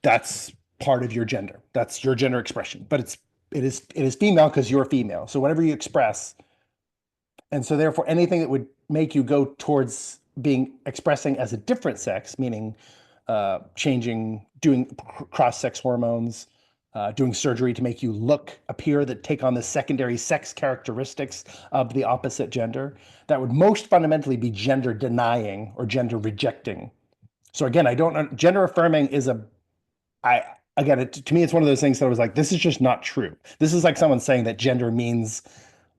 that's part of your gender. That's your gender expression. But it is female because you're female. So whatever you express, and so therefore anything that would make you go towards being expressing as a different sex, meaning changing, doing cross-sex hormones, doing surgery to make you appear that take on the secondary sex characteristics of the opposite gender, that would most fundamentally be gender denying or gender rejecting. So again, I don't, gender affirming is I, again, to me, it's one of those things that I was like, this is just not true. This is like someone saying that gender means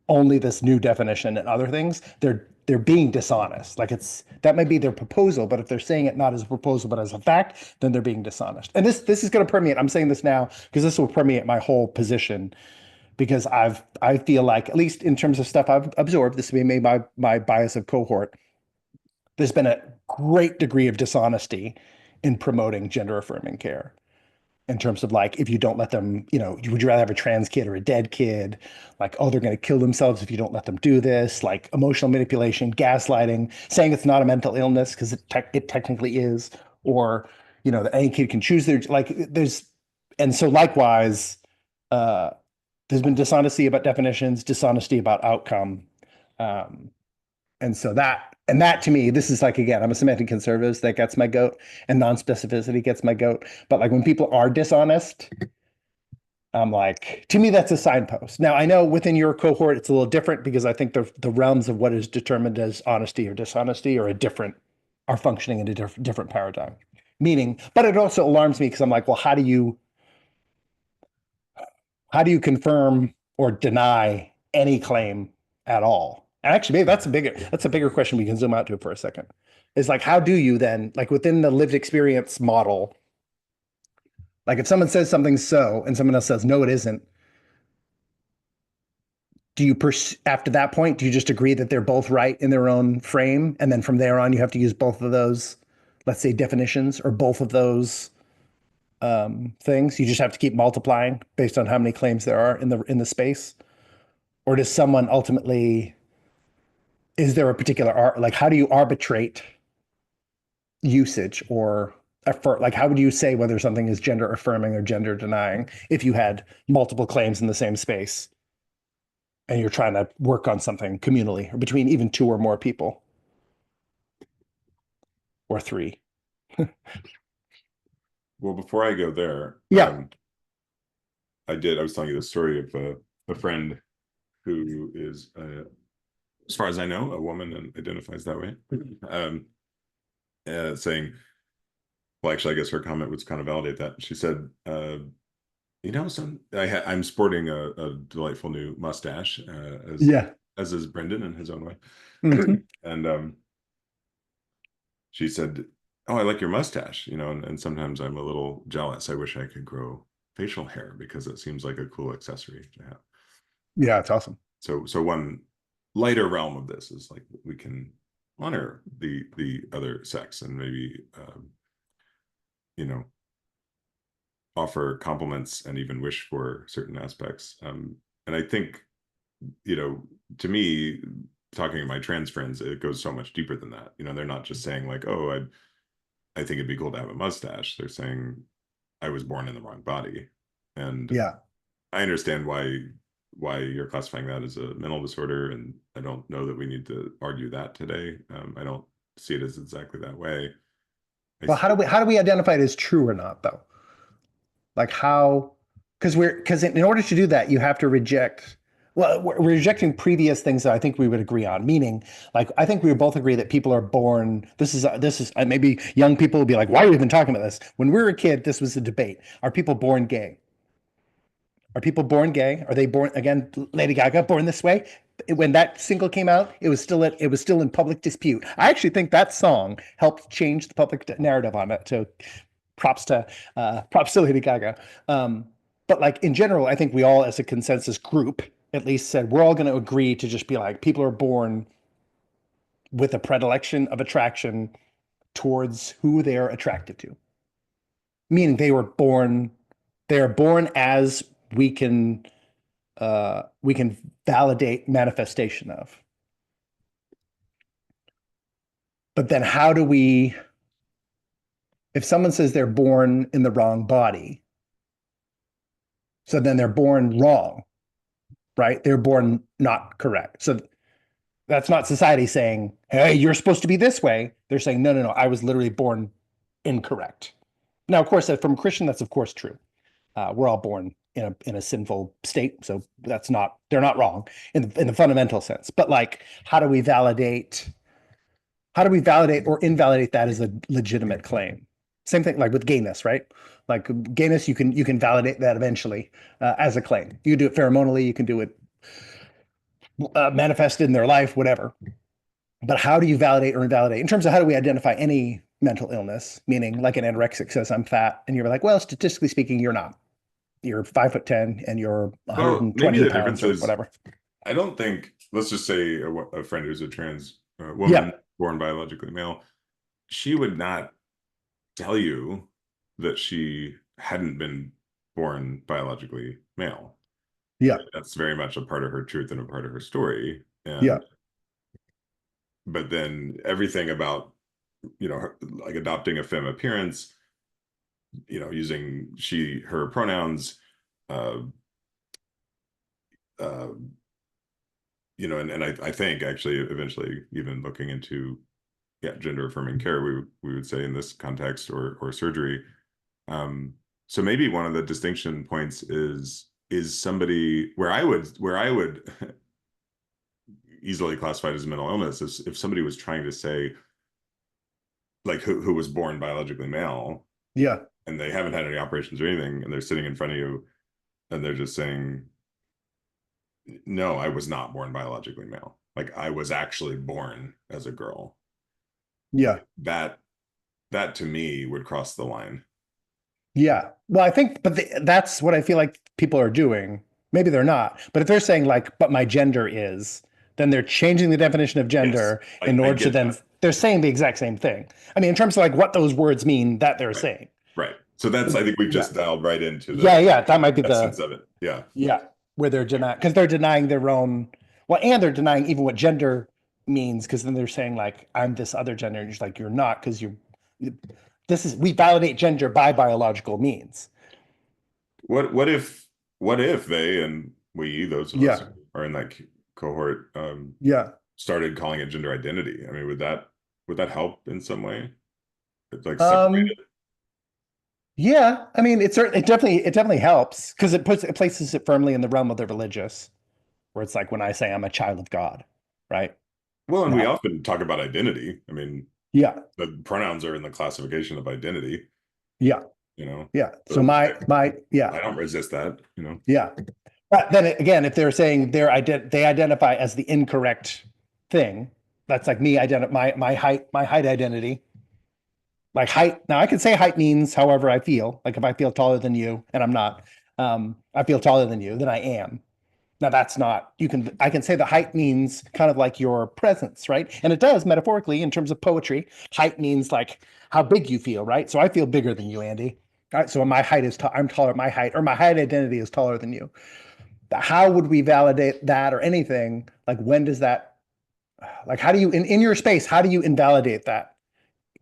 only this new definition and other things. They're being dishonest. Like that might be their proposal, but if they're saying it not as a proposal but as a fact, then they're being dishonest. And this is going to permeate. I'm saying this now because this will permeate my whole position because I feel like at least in terms of stuff I've absorbed, this may be my bias of cohort. There's been a great degree of dishonesty in promoting gender affirming care in terms of like if you don't let them, would you rather have a trans kid or a dead kid? Like, oh, they're going to kill themselves if you don't let them do this. Like emotional manipulation, gaslighting, saying it's not a mental illness because it technically is, or that any kid can choose their like. And so likewise, uh, there's been dishonesty about definitions, dishonesty about outcome, um, and so that to me, this is like, again, I'm a semantic conservative. That gets my goat, and non-specificity gets my goat. But like when people are dishonest, I'm like, to me, that's a signpost. Now I know within your cohort, it's a little different because I think the realms of what is determined as honesty or dishonesty are functioning in a different paradigm. Meaning, but it also alarms me because I'm like, well, how do you confirm or deny any claim at all? And actually, maybe that's a bigger question we can zoom out to for a second. Is like, how do you then, like within the lived experience model, like if someone says something's so and someone else says no, it isn't, after that point, do you just agree that they're both right in their own frame? And then from there on, you have to use both of those, let's say, definitions or both of those things. You just have to keep multiplying based on how many claims there are in the space. Or does someone ultimately, is there a particular art, like how do you arbitrate usage or like how would you say whether something is gender affirming or gender denying if you had multiple claims in the same space and you're trying to work on something communally or between even two or more people or three? Well, before I go there, Yeah. I was telling you the story of a friend who is, as far as I know, a woman and identifies that way. Um, saying, well, actually, I guess her comment would kind of validate that. She said, son, I'm sporting a delightful new mustache, Yeah. as is Brendan in his own way. Hmm. And she said, "Oh, I like your mustache, and sometimes I'm a little jealous. I wish I could grow facial hair because it seems like a cool accessory to have." Yeah, it's awesome. So one lighter realm of this is like we can honor the other sex and maybe you know offer compliments and even wish for certain aspects. And I think, to me, talking to my trans friends, it goes so much deeper than that. They're not just saying like, "Oh, I think it'd be cool to have a mustache." They're saying, "I was born in the wrong body," and Yeah. I understand why you're classifying that as a mental disorder, and I don't know that we need to argue that today. I don't see it as exactly that way. I Well, see it. how do we identify it as true or not though? Like how, because in order to do that, you have to reject. Well, we're rejecting previous things that I think we would agree on. Meaning, like, I think we would both agree that people are born. This is maybe young people will be like, "Why are we even talking about this?" When we were a kid, this was a debate. Are people born gay? Are people born gay? Are they born again? Lady Gaga, born this way. When that single came out, it was still in public dispute. I actually think that song helped change the public narrative on it. So props to props to Lady Gaga. But like in general, I think we all, as a consensus group, at least said we're all going to agree to just be like people are born with a predilection of attraction towards who they are attracted to, meaning they are born as we can validate manifestation of. But then how do we, if someone says they're born in the wrong body, so then they're born wrong, right? They're born not correct. So that's not society saying, hey, you're supposed to be this way. They're saying, no, no, no, I was literally born incorrect. Now, of course, from Christian, that's of course true. We're all born in a sinful state, so that's not they're not wrong in the fundamental sense. But like, how do we validate or invalidate that as a legitimate claim? Same thing like with gayness, right? Like gayness, you can validate that eventually as a claim. You can do it pheromonally, you can do it manifested in their life, whatever. But how do you validate or invalidate in terms of how do we identify any mental illness? Meaning, like an anorexic says, "I'm fat," and you're like, "Well, statistically speaking, you're not. You're 5'10" and you're Well, maybe 120 the pounds difference or is whatever." I don't think, let's just say a friend who's a trans woman Yeah, born biologically male, she would not tell you that she hadn't been born biologically male. yeah, That's very much a part of her truth and a part of her story. yeah, And but then everything about, like adopting a femme appearance, using she, her pronouns, uh, uh, and I think actually eventually even looking into, yeah, gender affirming care, we would say in this context or surgery. So maybe one of the distinction points is somebody where I would easily classify it as a mental illness is if somebody was trying to say like who was born biologically male yeah, and they haven't had any operations or anything and they're sitting in front of you and they're just saying, no, I was not born biologically male. Like I was actually born as a girl. yeah. That to me would cross the line. Yeah. Well, I think, but that's what I feel like people are doing. Maybe they're not. But if they're saying like, but my gender is, then they're changing the definition of Yes, gender in I order to get then, that. they're saying the exact same thing. I mean, in terms of like what those words mean that they're Right. saying. Right. So that's, I think we've Yeah. just dialed right into Yeah. the Yeah. That might be essence the, of it. Yeah. yeah, where they're denying, because they're denying their own, well, and they're denying even what gender means, because then they're saying like, I'm this other gender. And you're just like, you're not, because we validate gender by biological means. What if they and we, those of us Yeah. who are in that cohort, Yeah. started calling it gender identity? I mean, would that help in some way? It's like Um, separated. yeah, I mean, it definitely helps because it places it firmly in the realm of the religious, where it's like when I say I'm a child of God, right? Well, and we Not, often talk about identity. I mean, yeah, the pronouns are in the classification of identity, yeah, you know. yeah. So So yeah, I don't resist that. yeah. But then again, if they're saying they identify as the incorrect thing, that's like me my height identity. Like height. Now I can say height means however I feel. Like if I feel taller than you and I'm not, I feel taller than you, then I am. Now that's not, I can say the height means kind of like your presence, right? And it does metaphorically in terms of poetry. Height means like how big you feel, right? So I feel bigger than you, Andy. All right, so my height is, I'm taller, my height or my height identity is taller than you. How would we validate that or anything? Like when does that, like how do you, in your space, how do you invalidate that?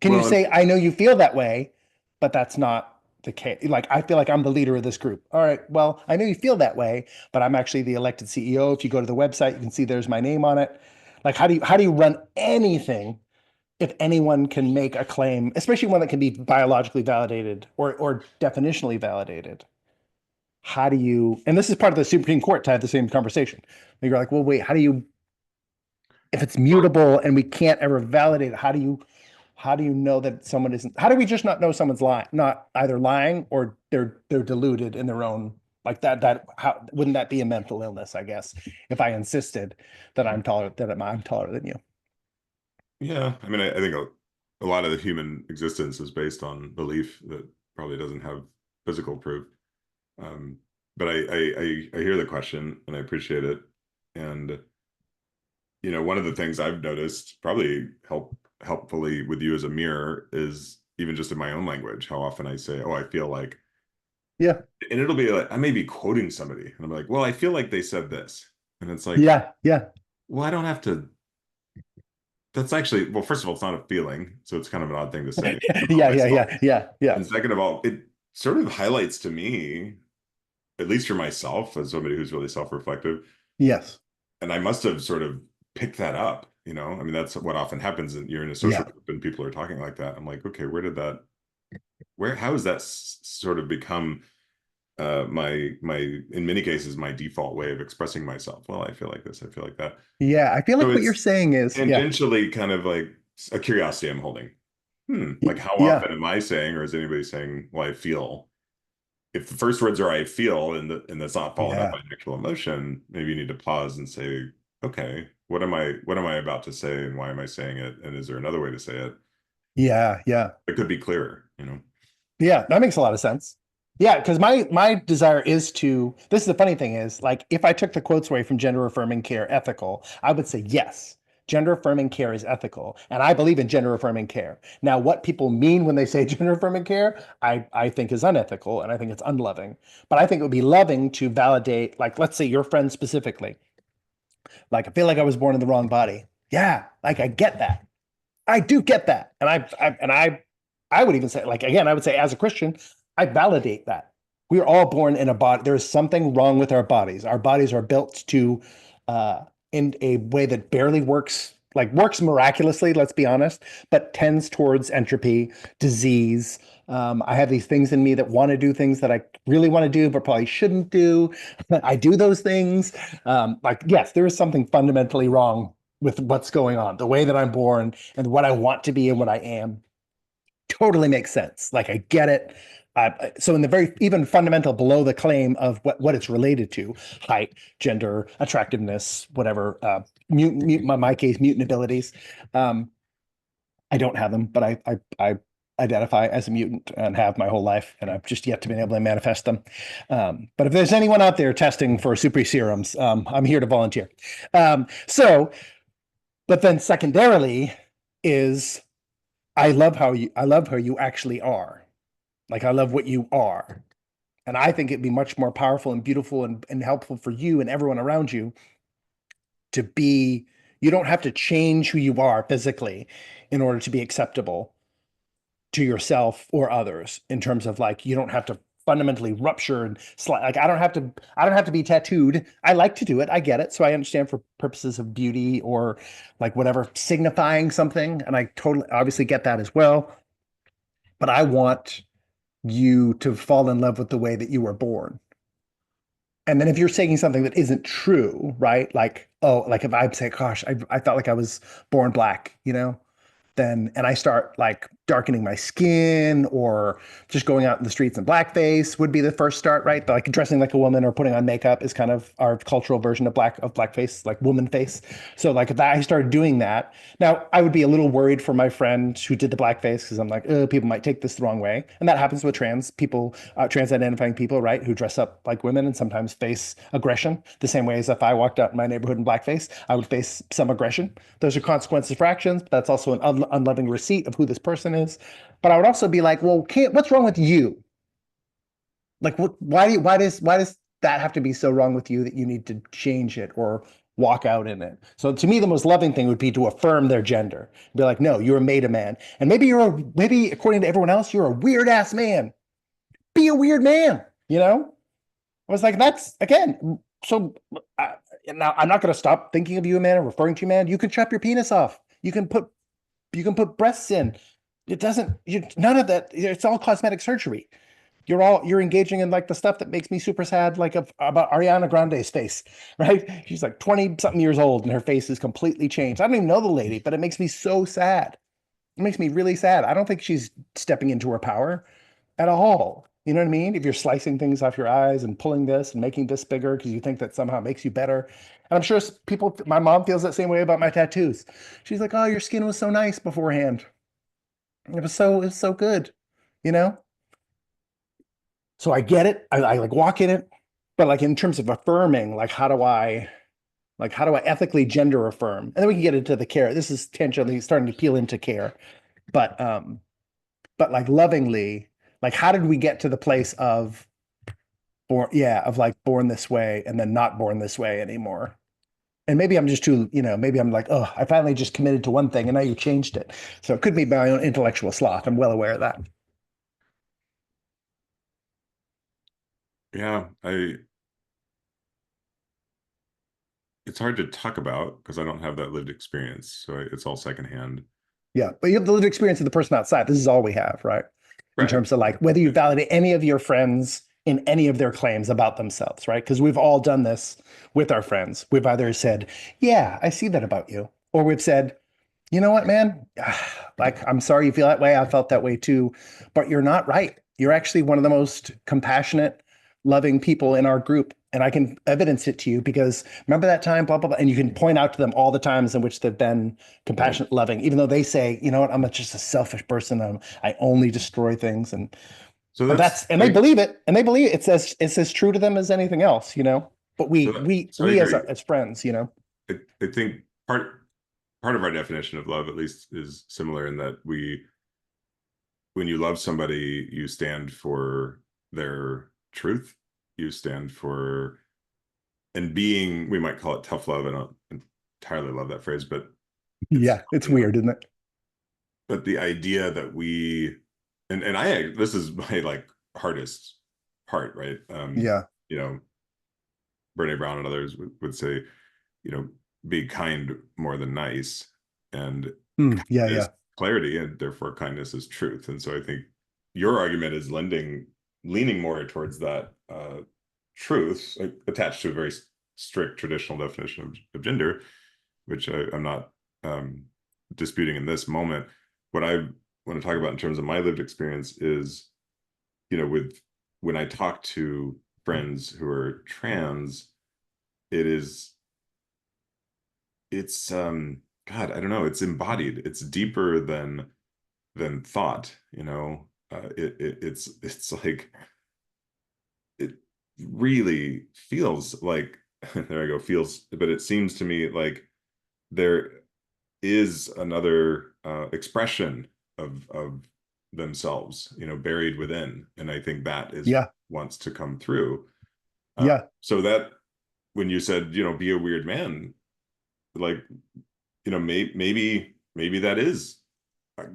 Can you Well, say, I know you feel that way, but that's not the case? Like, I feel like I'm the leader of this group. All right, well, I know you feel that way, but I'm actually the elected CEO. If you go to the website, you can see there's my name on it. Like, how do you run anything if anyone can make a claim, especially one that can be biologically validated or definitionally validated? how do you, and this is part of the Supreme Court to have the same conversation. You're like, well, wait, how do you, if it's mutable and we can't ever validate it, how do you know that someone isn't, how do we just not know someone's lying, not either lying or they're deluded in their own, like that, how wouldn't that be a mental illness, I guess, if I insisted that I'm taller than you? Yeah, I mean, I think a lot of the human existence is based on belief that probably doesn't have physical proof. Um, but I hear the question and I appreciate it. And one of the things I've noticed probably helpfully with you as a mirror is even just in my own language, how often I say, "Oh, I feel like," Yeah. and it'll be like I may be quoting somebody, and I'm like, "Well, I feel like they said this," and it's like, Yeah. Yeah. "Well, I don't have to." That's actually, well, first of all, it's not a feeling, so it's kind of an odd thing to say about Yeah. Yeah. myself. Yeah. Yeah. Yeah. And second of all, it sort of highlights to me, at least for myself, as somebody who's really self-reflective, Yes. and I must have sort of picked that up, you know? I mean, that's what often happens, and you're in a social Yeah. group and people are talking like that. I'm like, okay, how has that sort of become in many cases, my default way of expressing myself? Well, I feel like this, I feel like that. Yeah. I feel So like what you're it's saying is, yeah. tangentially kind of like a curiosity I'm holding. Like how Yeah. often am I saying, or is anybody saying, well, I feel? If the first words are I feel and that's not followed up by Yeah. an actual emotion, maybe you need to pause and say, okay, what am I about to say and why am I saying it? And is there another way to say it? Yeah. Yeah. It could be clearer. Yeah, that makes a lot of sense. Yeah, because my desire is to. This is the funny thing is, like, if I took the quotes away from gender affirming care ethical, I would say yes, gender affirming care is ethical, and I believe in gender affirming care. Now, what people mean when they say gender affirming care, I think is unethical, and I think it's unloving. But I think it would be loving to validate, like, let's say your friend specifically, like, I feel like I was born in the wrong body. Yeah, like I get that. I do get that. I would even say, like, again, I would say as a Christian, I validate that. We are all born in a body. There is something wrong with our bodies. Our bodies are built to in a way that barely works, like works miraculously, let's be honest, but tends towards entropy, disease. I have these things in me that want to do things that I really want to do, but probably shouldn't do. I do those things. Like, yes, there is something fundamentally wrong with what's going on, the way that I'm born and what I want to be and what I am. Totally makes sense. Like, I get it. So in the very even fundamental below the claim of what it's related to, height, gender, attractiveness, whatever, my case, mutant abilities. Um, I don't have them, but I identify as a mutant and have my whole life, and I've just yet to be able to manifest them. But if there's anyone out there testing for super serums, I'm here to volunteer. So, but then secondarily is I love how you actually are. Like, I love what you are. And I think it'd be much more powerful and beautiful and helpful for you and everyone around you to be, you don't have to change who you are physically in order to be acceptable to yourself or others, in terms of, like, you don't have to fundamentally rupture and like, I don't have to be tattooed. I like to do it. I get it. So I understand for purposes of beauty or like whatever, signifying something. And I totally obviously get that as well. But I want you to fall in love with the way that you were born. And then if you're saying something that isn't true, right? Like, oh, like if I say, gosh, I felt like I was born black, then, and I start like darkening my skin or just going out in the streets in blackface would be the first start, right? Like dressing like a woman or putting on makeup is kind of our cultural version of blackface, like woman face. So like if I started doing that, now I would be a little worried for my friend who did the blackface because I'm like, oh, people might take this the wrong way. And that happens with trans people, trans identifying people, right? Who dress up like women and sometimes face aggression the same way as if I walked out in my neighborhood in blackface, I would face some aggression. Those are consequences for actions, but that's also an unloving receipt of who this person is. But I would also be like, well, what's wrong with you? Like, why does that have to be so wrong with you that you need to change it or walk out in it? So to me, the most loving thing would be to affirm their gender. Be like, no, you're made a man, and maybe according to everyone else, you're a weird ass man. Be a weird man. I was like, that's again. So now I'm not going to stop thinking of you a man or referring to you man. You can chop your penis off. You can put breasts in. It doesn't. None of that. It's all cosmetic surgery. you're engaging in like the stuff that makes me super sad, like about Ariana Grande's face, right? She's like 20 something years old and her face is completely changed. I don't even know the lady, but it makes me so sad. It makes me really sad. I don't think she's stepping into her power at all. You know what I mean? If you're slicing things off your eyes and pulling this and making this bigger because you think that somehow makes you better. And I'm sure people, my mom feels that same way about my tattoos. She's like, oh, your skin was so nice beforehand. It was so good, you know? So I get it. I like walk in it, but like in terms of affirming, like how do I ethically gender affirm? And then we can get into the care. This is tangentially starting to peel into care, but like lovingly, like how did we get to the place of of like born this way and then not born this way anymore? And maybe I'm just too, maybe I'm like, oh, I finally just committed to one thing and now you changed it. So it could be my own intellectual sloth. I'm well aware of that. Yeah, I it's hard to talk about because I don't have that lived experience, so it's all secondhand. Yeah. But you have the lived experience of the person outside. This is all we have, right? In Right. terms of like whether you validate any of your friends in any of their claims about themselves, right? Because we've all done this with our friends. We've either said, yeah, I see that about you, or we've said, you know what, man? Like, I'm sorry you feel that way. I felt that way too, but you're not right. You're actually one of the most compassionate, loving people in our group. And I can evidence it to you because remember that time, blah, blah, blah. And you can point out to them all the times in which they've been Right. compassionate, loving, even though they say, you know what, just a selfish person. I only destroy things. So And that's and they believe it. And they believe it's as true to them as anything else, you know? But so I agree. as friends, you know? I think part of our definition of love, at least, is similar in that when you love somebody, you stand for their truth. You stand for and being, we might call it tough love. I don't entirely love that phrase, but it's Yeah, it's you know, weird, isn't it? but the idea that and I this is my like hardest part, right? Yeah. You know, Brene Brown and others would say, you know, be kind more than nice, and Mm, yeah, is yeah. clarity, and therefore kindness is truth. And so I think your argument is leaning more towards that truth, like, attached to a very strict traditional definition of gender, which I'm not um, disputing in this moment. What I want to talk about in terms of my lived experience is, with when I talk to friends who are trans, it is it's God, I don't know, it's embodied. It's deeper than thought, it's like it really feels like there I go, feels, but it seems to me like there is another expression of themselves, buried within. And I think that is Yeah. wants to come through. Yeah. So that when you said, be a weird man, like, maybe that is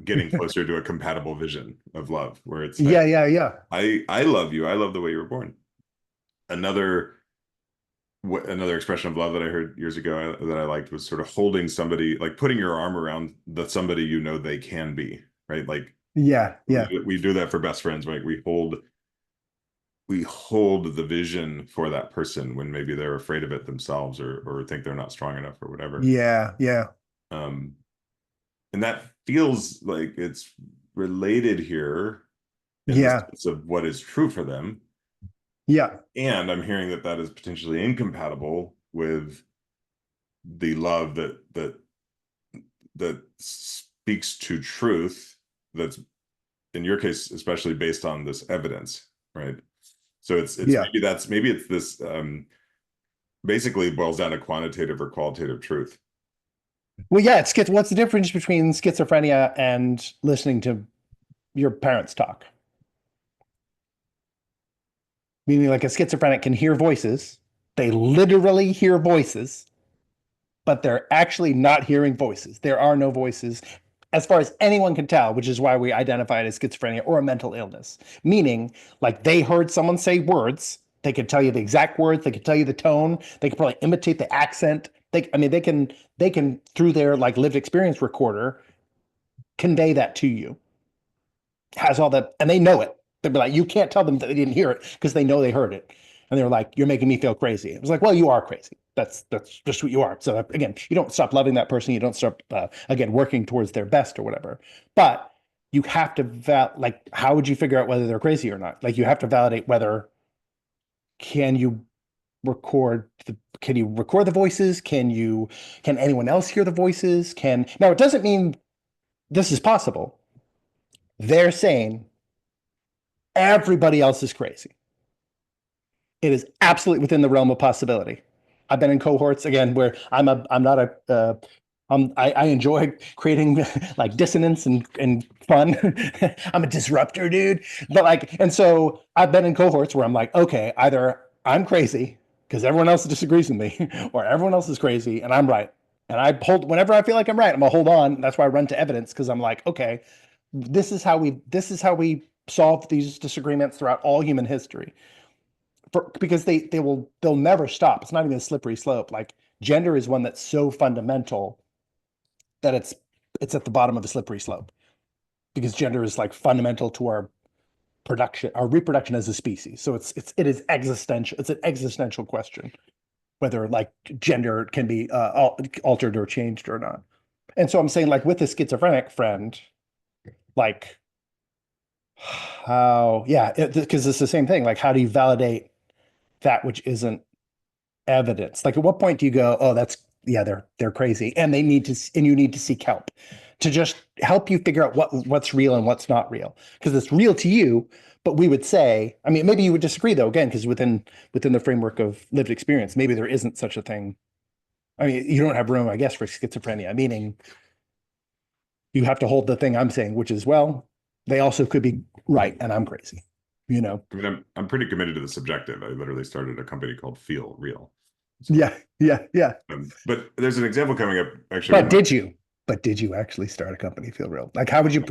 getting closer to a compatible vision of love, where it's like, Yeah, yeah, yeah. I love you. I love the way you were born. Another another expression of love that I heard years ago that I liked was sort of holding somebody, like putting your arm around somebody they can be, right? Like Yeah, yeah. we do that for best friends, right? We hold the vision for that person when maybe they're afraid of it themselves, or think they're not strong enough or whatever. Yeah, yeah. Um, and that feels like it's related here in the Yeah. sense of what is true for them. Yeah. And I'm hearing that that is potentially incompatible with the love that speaks to truth, that's in your case especially based on this evidence, right? So it's Yeah. maybe it's this basically boils down to quantitative or qualitative truth. Well, yeah, what's the difference between schizophrenia and listening to your parents talk? Meaning like a schizophrenic can hear voices. They literally hear voices, but they're actually not hearing voices. There are no voices as far as anyone can tell, which is why we identify it as schizophrenia or a mental illness. Meaning, like they heard someone say words, they could tell you the exact words, they could tell you the tone, they could probably imitate the accent. They can through their like lived experience recorder convey that to you. Has all that, and they know it. They'd be like, you can't tell them that they didn't hear it because they know they heard it. And they're like, you're making me feel crazy. It was like, well, you are crazy. That's just what you are. So again, you don't stop loving that person. You don't stop again working towards their best or whatever. But you have to like, how would you figure out whether they're crazy or not? Like, you have to validate whether can you can you record the voices? Can anyone else hear the voices? Can now it doesn't mean this is possible. They're saying everybody else is crazy. It is absolutely within the realm of possibility. I've been in cohorts again where I'm not a I enjoy creating like dissonance and fun. I'm a disruptor, dude. But like, and so I've been in cohorts where I'm like, okay, either I'm crazy because everyone else disagrees with me, or everyone else is crazy and I'm right. And I hold whenever I feel like I'm right, I'm gonna hold on. That's why I run to evidence because I'm like, okay, this is how we solve these disagreements throughout all human history because they'll never stop. It's not even a slippery slope. Like gender is one that's so fundamental that it's at the bottom of a slippery slope because gender is like fundamental to our reproduction as a species. So it is existential. It's an existential question whether like gender can be altered or changed or not. And so I'm saying like with a schizophrenic friend, like how yeah, because it's the same thing. Like how do you validate that which isn't evidence? Like at what point do you go, oh, that's yeah, they're crazy, and you need to seek help to just help you figure out what's real and what's not real because it's real to you. But we would say, I mean, maybe you would disagree though, again, because within the framework of lived experience, maybe there isn't such a thing. I mean, you don't have room, I guess, for schizophrenia, meaning you have to hold the thing I'm saying, which is, well, they also could be right and I'm crazy, you know? I mean, I'm pretty committed to the subjective. I literally started a company called Feel Real. So, Yeah, yeah, yeah. but there's an example coming up actually with But my did you? But did you actually start a company feel real? Like, how would you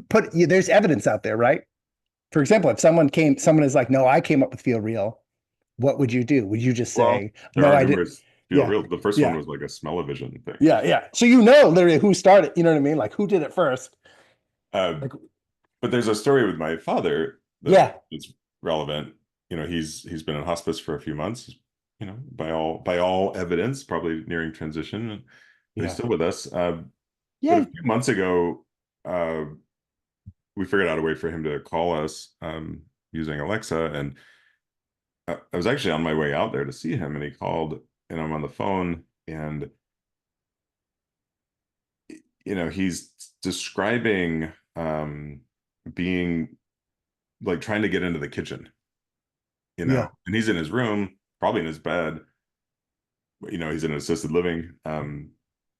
put, there's evidence out there, right? For example, if someone is like, no, I came up with feel real, what would you do? Would you just well, say, there no, are I did? numerous Feel Yeah, Real. The first one yeah, was like a smell-o-vision thing. yeah, yeah. So you know literally who started, you know what I mean? Like who did it first? Uh, Like, but there's a story with my father that yeah, is relevant. You know, he's been in hospice for a few months. You know, by all evidence, probably nearing transition, but he's yeah, still with us. But a yeah, few months ago, we figured out a way for him to call us using Alexa, and I was actually on my way out there to see him, and he called, and I'm on the phone, and he's describing being like trying to get into the kitchen, yeah, and he's in his room, probably in his bed. He's in assisted living, and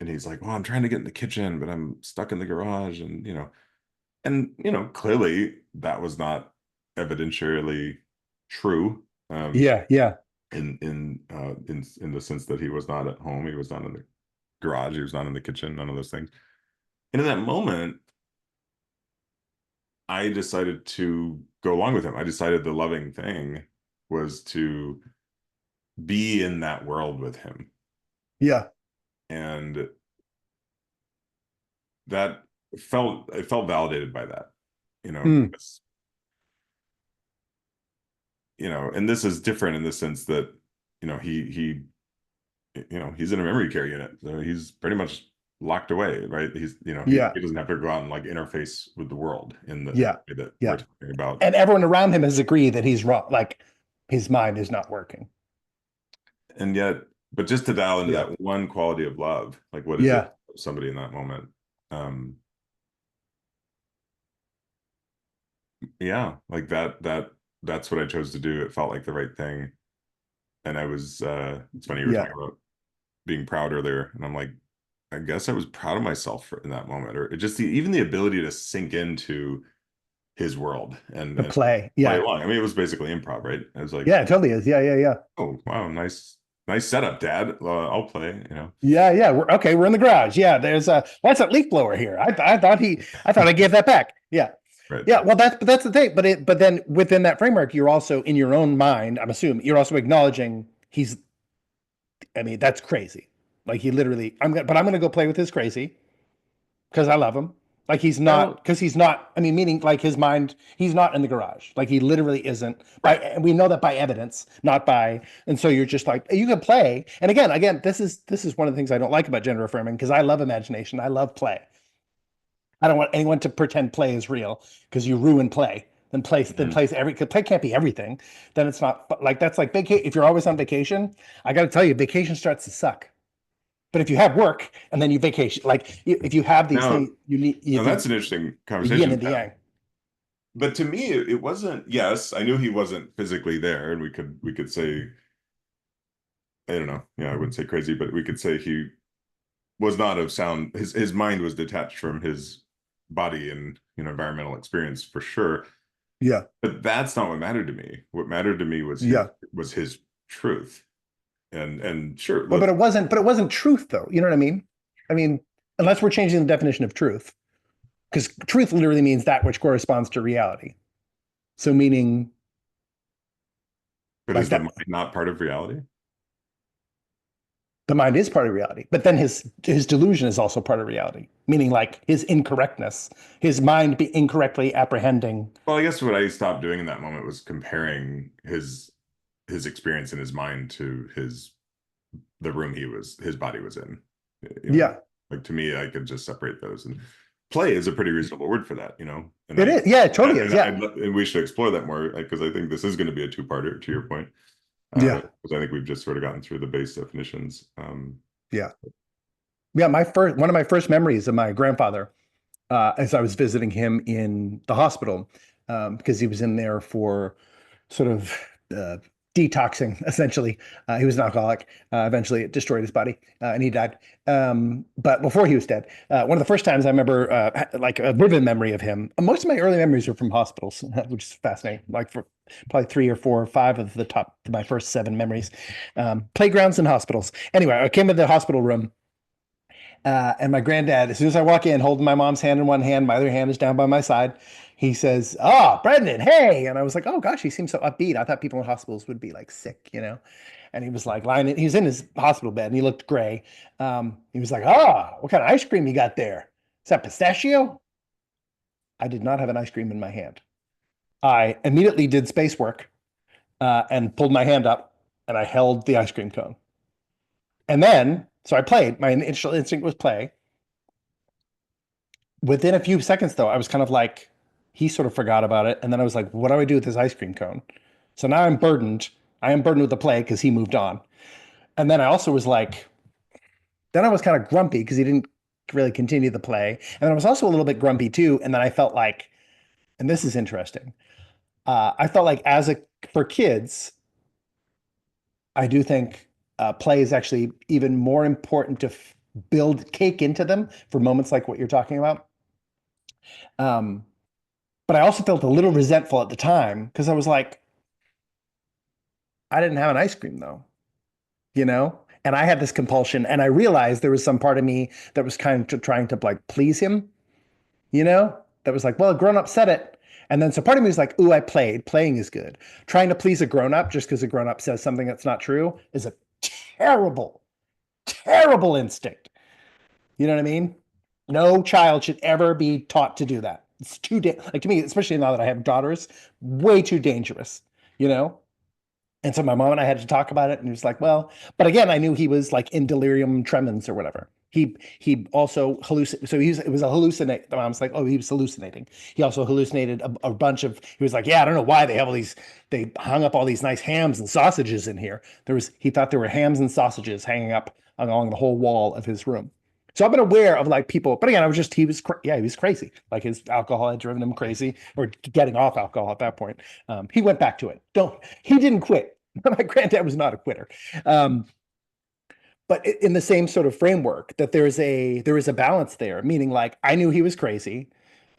he's like, "Well, I'm trying to get in the kitchen, but I'm stuck in the garage," and clearly that was not evidentially true. yeah, yeah, In the sense that he was not at home, he was not in the garage, he was not in the kitchen, none of those things. And in that moment, I decided to go along with him. I decided the loving thing was to be in that world with him. yeah. And that it felt validated by that, Mm, because, and this is different in the sense that, he he's in a memory care unit. So he's pretty much locked away, right? He yeah, doesn't have to go out and like interface with the world in the yeah, way that we're yeah. talking about. And everyone around him has agreed that he's wrong. Like his mind is not working. And yet, but just to dial into Yeah, that one quality of love, like what is it yeah, somebody in that moment? Um, yeah, like that's what I chose to do. It felt like the right thing. And it's funny you were yeah. talking about being proud earlier, and I'm like, I guess I was proud of myself in that moment, or just even the ability to sink into his world and The play. play Yeah, along. I mean, it was basically improv, right? I was like, yeah, it totally is. Yeah, yeah, yeah. oh wow, nice setup, Dad. I'll play. Yeah, yeah. We're okay. We're in the garage. Yeah, that's a leaf blower here. I thought I gave that back. Yeah, Right. yeah. Well, that's the thing. But then within that framework, you're also in your own mind. I'm assuming you're also acknowledging he's. I mean, that's crazy. Like he literally. But I'm gonna go play with his crazy because I love him, Like he's not, Well, because he's not, I mean, meaning like his mind, he's not in the garage. Like he literally isn't by, right. and we know that by evidence, not by, and so you're just like, you can play. And again, this is one of the things I don't like about gender affirming because I love imagination. I love play. I don't want anyone to pretend play is real because you ruin play. Then Mhm. plays every, cause play can't be everything. Then it's not like, that's like vacation. If you're always on vacation, I got to tell you, vacation starts to suck. But if you have work and then you vacation, like if you have these Now, things, you need now that's an interesting the yin conversation. and the yang. But to me, it wasn't. Yes, I knew he wasn't physically there, and we could say, I don't know. Yeah, I wouldn't say crazy, but we could say he was not of sound. His mind was detached from his body and environmental experience for sure. Yeah. But that's not what mattered to me. What mattered to me Yeah. was his truth. And sure, Well, but it wasn't truth though. You know what I mean? I mean, unless we're changing the definition of truth, because truth literally means that which corresponds to reality. So meaning but like is the mind that not part of reality? the mind is part of reality, but then his delusion is also part of reality, meaning like his incorrectness, his mind be incorrectly apprehending. Well, I guess what I stopped doing in that moment was comparing his experience in his mind to the room his body was in. You know, Yeah, like to me, I could just separate those. And play is a pretty reasonable word for that, And it I is. Yeah, it totally is. and Yeah. and we should explore that more because I think this is going to be a two-parter to your point. Yeah. Because I think we've just sort of gotten through the base definitions. Yeah. Yeah. One of my first memories of my grandfather, as I was visiting him in the hospital, because he was in there for sort of uh, detoxing, essentially. He was an alcoholic. Eventually, it destroyed his body, and he died. But before he was dead, one of the first times I remember, like a vivid memory of him. Most of my early memories are from hospitals, which is fascinating. Like for probably three or four or five of my first seven memories, playgrounds and hospitals. Anyway, I came to the hospital room. And my granddad, as soon as I walk in, holding my mom's hand in one hand, my other hand is down by my side. He says, "Oh, Brendan, hey!" And I was like, "Oh gosh, he seems so upbeat. I thought people in hospitals would be like sick, you know." And he was like lying. He was in his hospital bed, and he looked gray. He was like, "Oh, what kind of ice cream you got there? Is that pistachio?" I did not have an ice cream in my hand. I immediately did space work and pulled my hand up, and I held the ice cream cone. And then, so I played. My initial instinct was play. Within a few seconds, though, I was kind of like, he sort of forgot about it. And then I was like, what do I do with this ice cream cone? So now I'm burdened. I am burdened with the play because he moved on. And then I also was like, then I was kind of grumpy because he didn't really continue the play. And then I was also a little bit grumpy too. And then I felt like, and this is interesting. I felt like for kids, I do think play is actually even more important to build cake into them for moments like what you're talking about. Um, But I also felt a little resentful at the time because I was like, I didn't have an ice cream though, you know? And I had this compulsion, and I realized there was some part of me that was kind of trying to like please him, you know? That was like, well, a grown up said it. And then so part of me was like, ooh, I played. Playing is good. Trying to please a grown up just because a grown up says something that's not true is a terrible, terrible instinct. You know what I mean? No child should ever be taught to do that. It's like to me, especially now that I have daughters, way too dangerous, you know? And so my mom and I had to talk about it, and he was like, "Well," but again, I knew he was like in delirium tremens or whatever. He also hallucinated. So it was a hallucinate. The mom's like, "Oh, he was hallucinating." He also hallucinated a bunch of. He was like, "Yeah, I don't know why they have all these. They hung up all these nice hams and sausages in here. He thought there were hams and sausages hanging up along the whole wall of his room." So I've been aware of like people, but again, I was just yeah, he was crazy. Like his alcohol had driven him crazy, or getting off alcohol at that point. He went back to it. Don't He didn't quit. My granddad was not a quitter. Um, but in the same sort of framework, that there is a balance there, meaning like I knew he was crazy,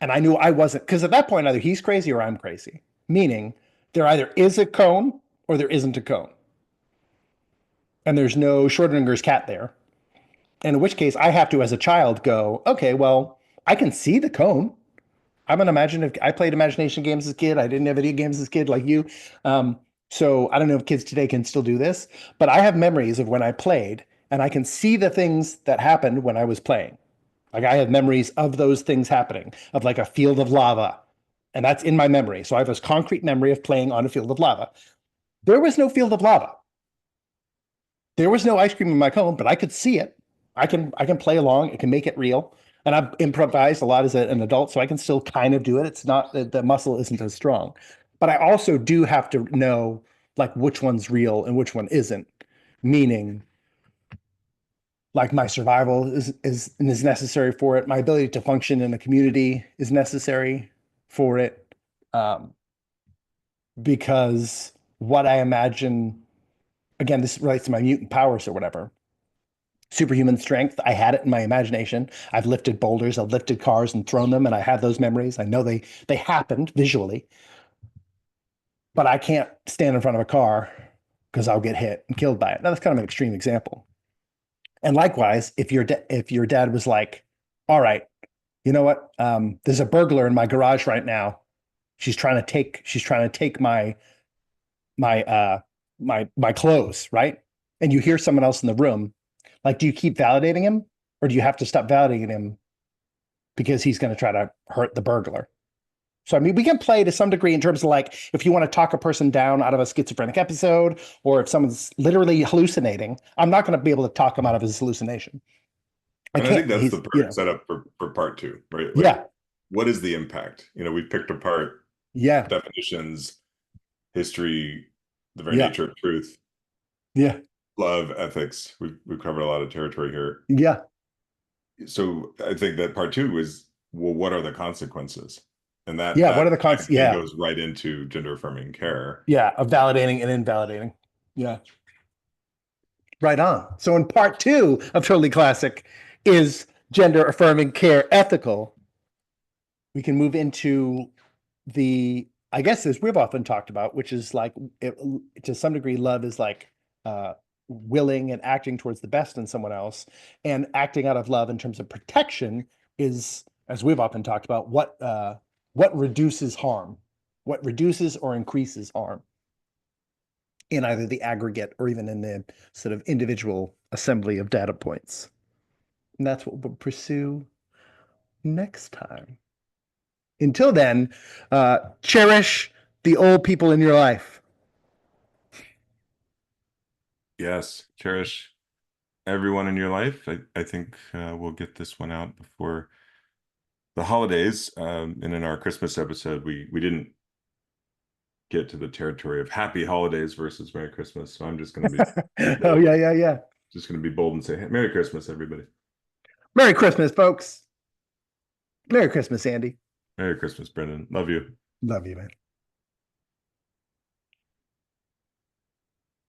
and I knew I wasn't, because at that point either he's crazy or I'm crazy. Meaning there either is a cone or there isn't a cone, and there's no Schrodinger's cat there. And in which case I have to, as a child, go, okay, well, I can see the cone. I'm an imaginative. I played imagination games as a kid. I didn't have video games as a kid like you. Um, so I don't know if kids today can still do this, but I have memories of when I played, and I can see the things that happened when I was playing. Like I have memories of those things happening, of like a field of lava. And that's in my memory. So I have this concrete memory of playing on a field of lava. There was no field of lava. There was no ice cream in my cone, but I could see it. I can play along. I can make it real. And I've improvised a lot as an adult, so I can still kind of do it. It's not that the muscle isn't as strong. But I also do have to know like which one's real and which one isn't. Meaning like my survival is necessary for it. My ability to function in a community is necessary for it. Um, because what I imagine, again, this relates to my mutant powers or whatever. Superhuman strength, I had it in my imagination. I've lifted boulders, I've lifted cars and thrown them, and I have those memories. I know they happened visually, but I can't stand in front of a car because I'll get hit and killed by it. Now that's kind of an extreme example. And likewise, if your dad was like, "All right, you know what? There's a burglar in my garage right now. She's trying to take my clothes, right?" And you hear someone else in the room, like, do you keep validating him, or do you have to stop validating him because he's going to try to hurt the burglar? So, I mean, we can play to some degree in terms of like if you want to talk a person down out of a schizophrenic episode, or if someone's literally hallucinating, I'm not going to be able to talk him out of his hallucination. I And I think can't. that's He's, the perfect setup for part two, right? Like, yeah, what is the impact? We picked apart yeah, definitions, history, the very yeah, nature of truth, yeah, love, ethics. We've covered a lot of territory here. yeah, So I think that part two is, well, what are the consequences? And that yeah. What are that the cons? again Yeah, goes right into gender affirming care. yeah, of validating and invalidating. Yeah. Right on. So in part two of Totally Classic is gender affirming care ethical. We can move into I guess as we've often talked about, which is like it, to some degree, love is like willing and acting towards the best in someone else, and acting out of love in terms of protection is, as we've often talked about, what reduces harm, what reduces or increases harm in either the aggregate or even in the sort of individual assembly of data points. And that's what we'll pursue next time. Until then, cherish the old people in your life. Yes, cherish everyone in your life. I think we'll get this one out before the holidays. And in our Christmas episode, we didn't get to the territory of happy holidays versus Merry Christmas. So I'm just going to be Oh, bold. yeah, yeah, yeah. Just going to be bold and say Merry Christmas, everybody. Merry Christmas, folks. Merry Christmas, Andy. Merry Christmas, Brendan. Love you. Love you, man.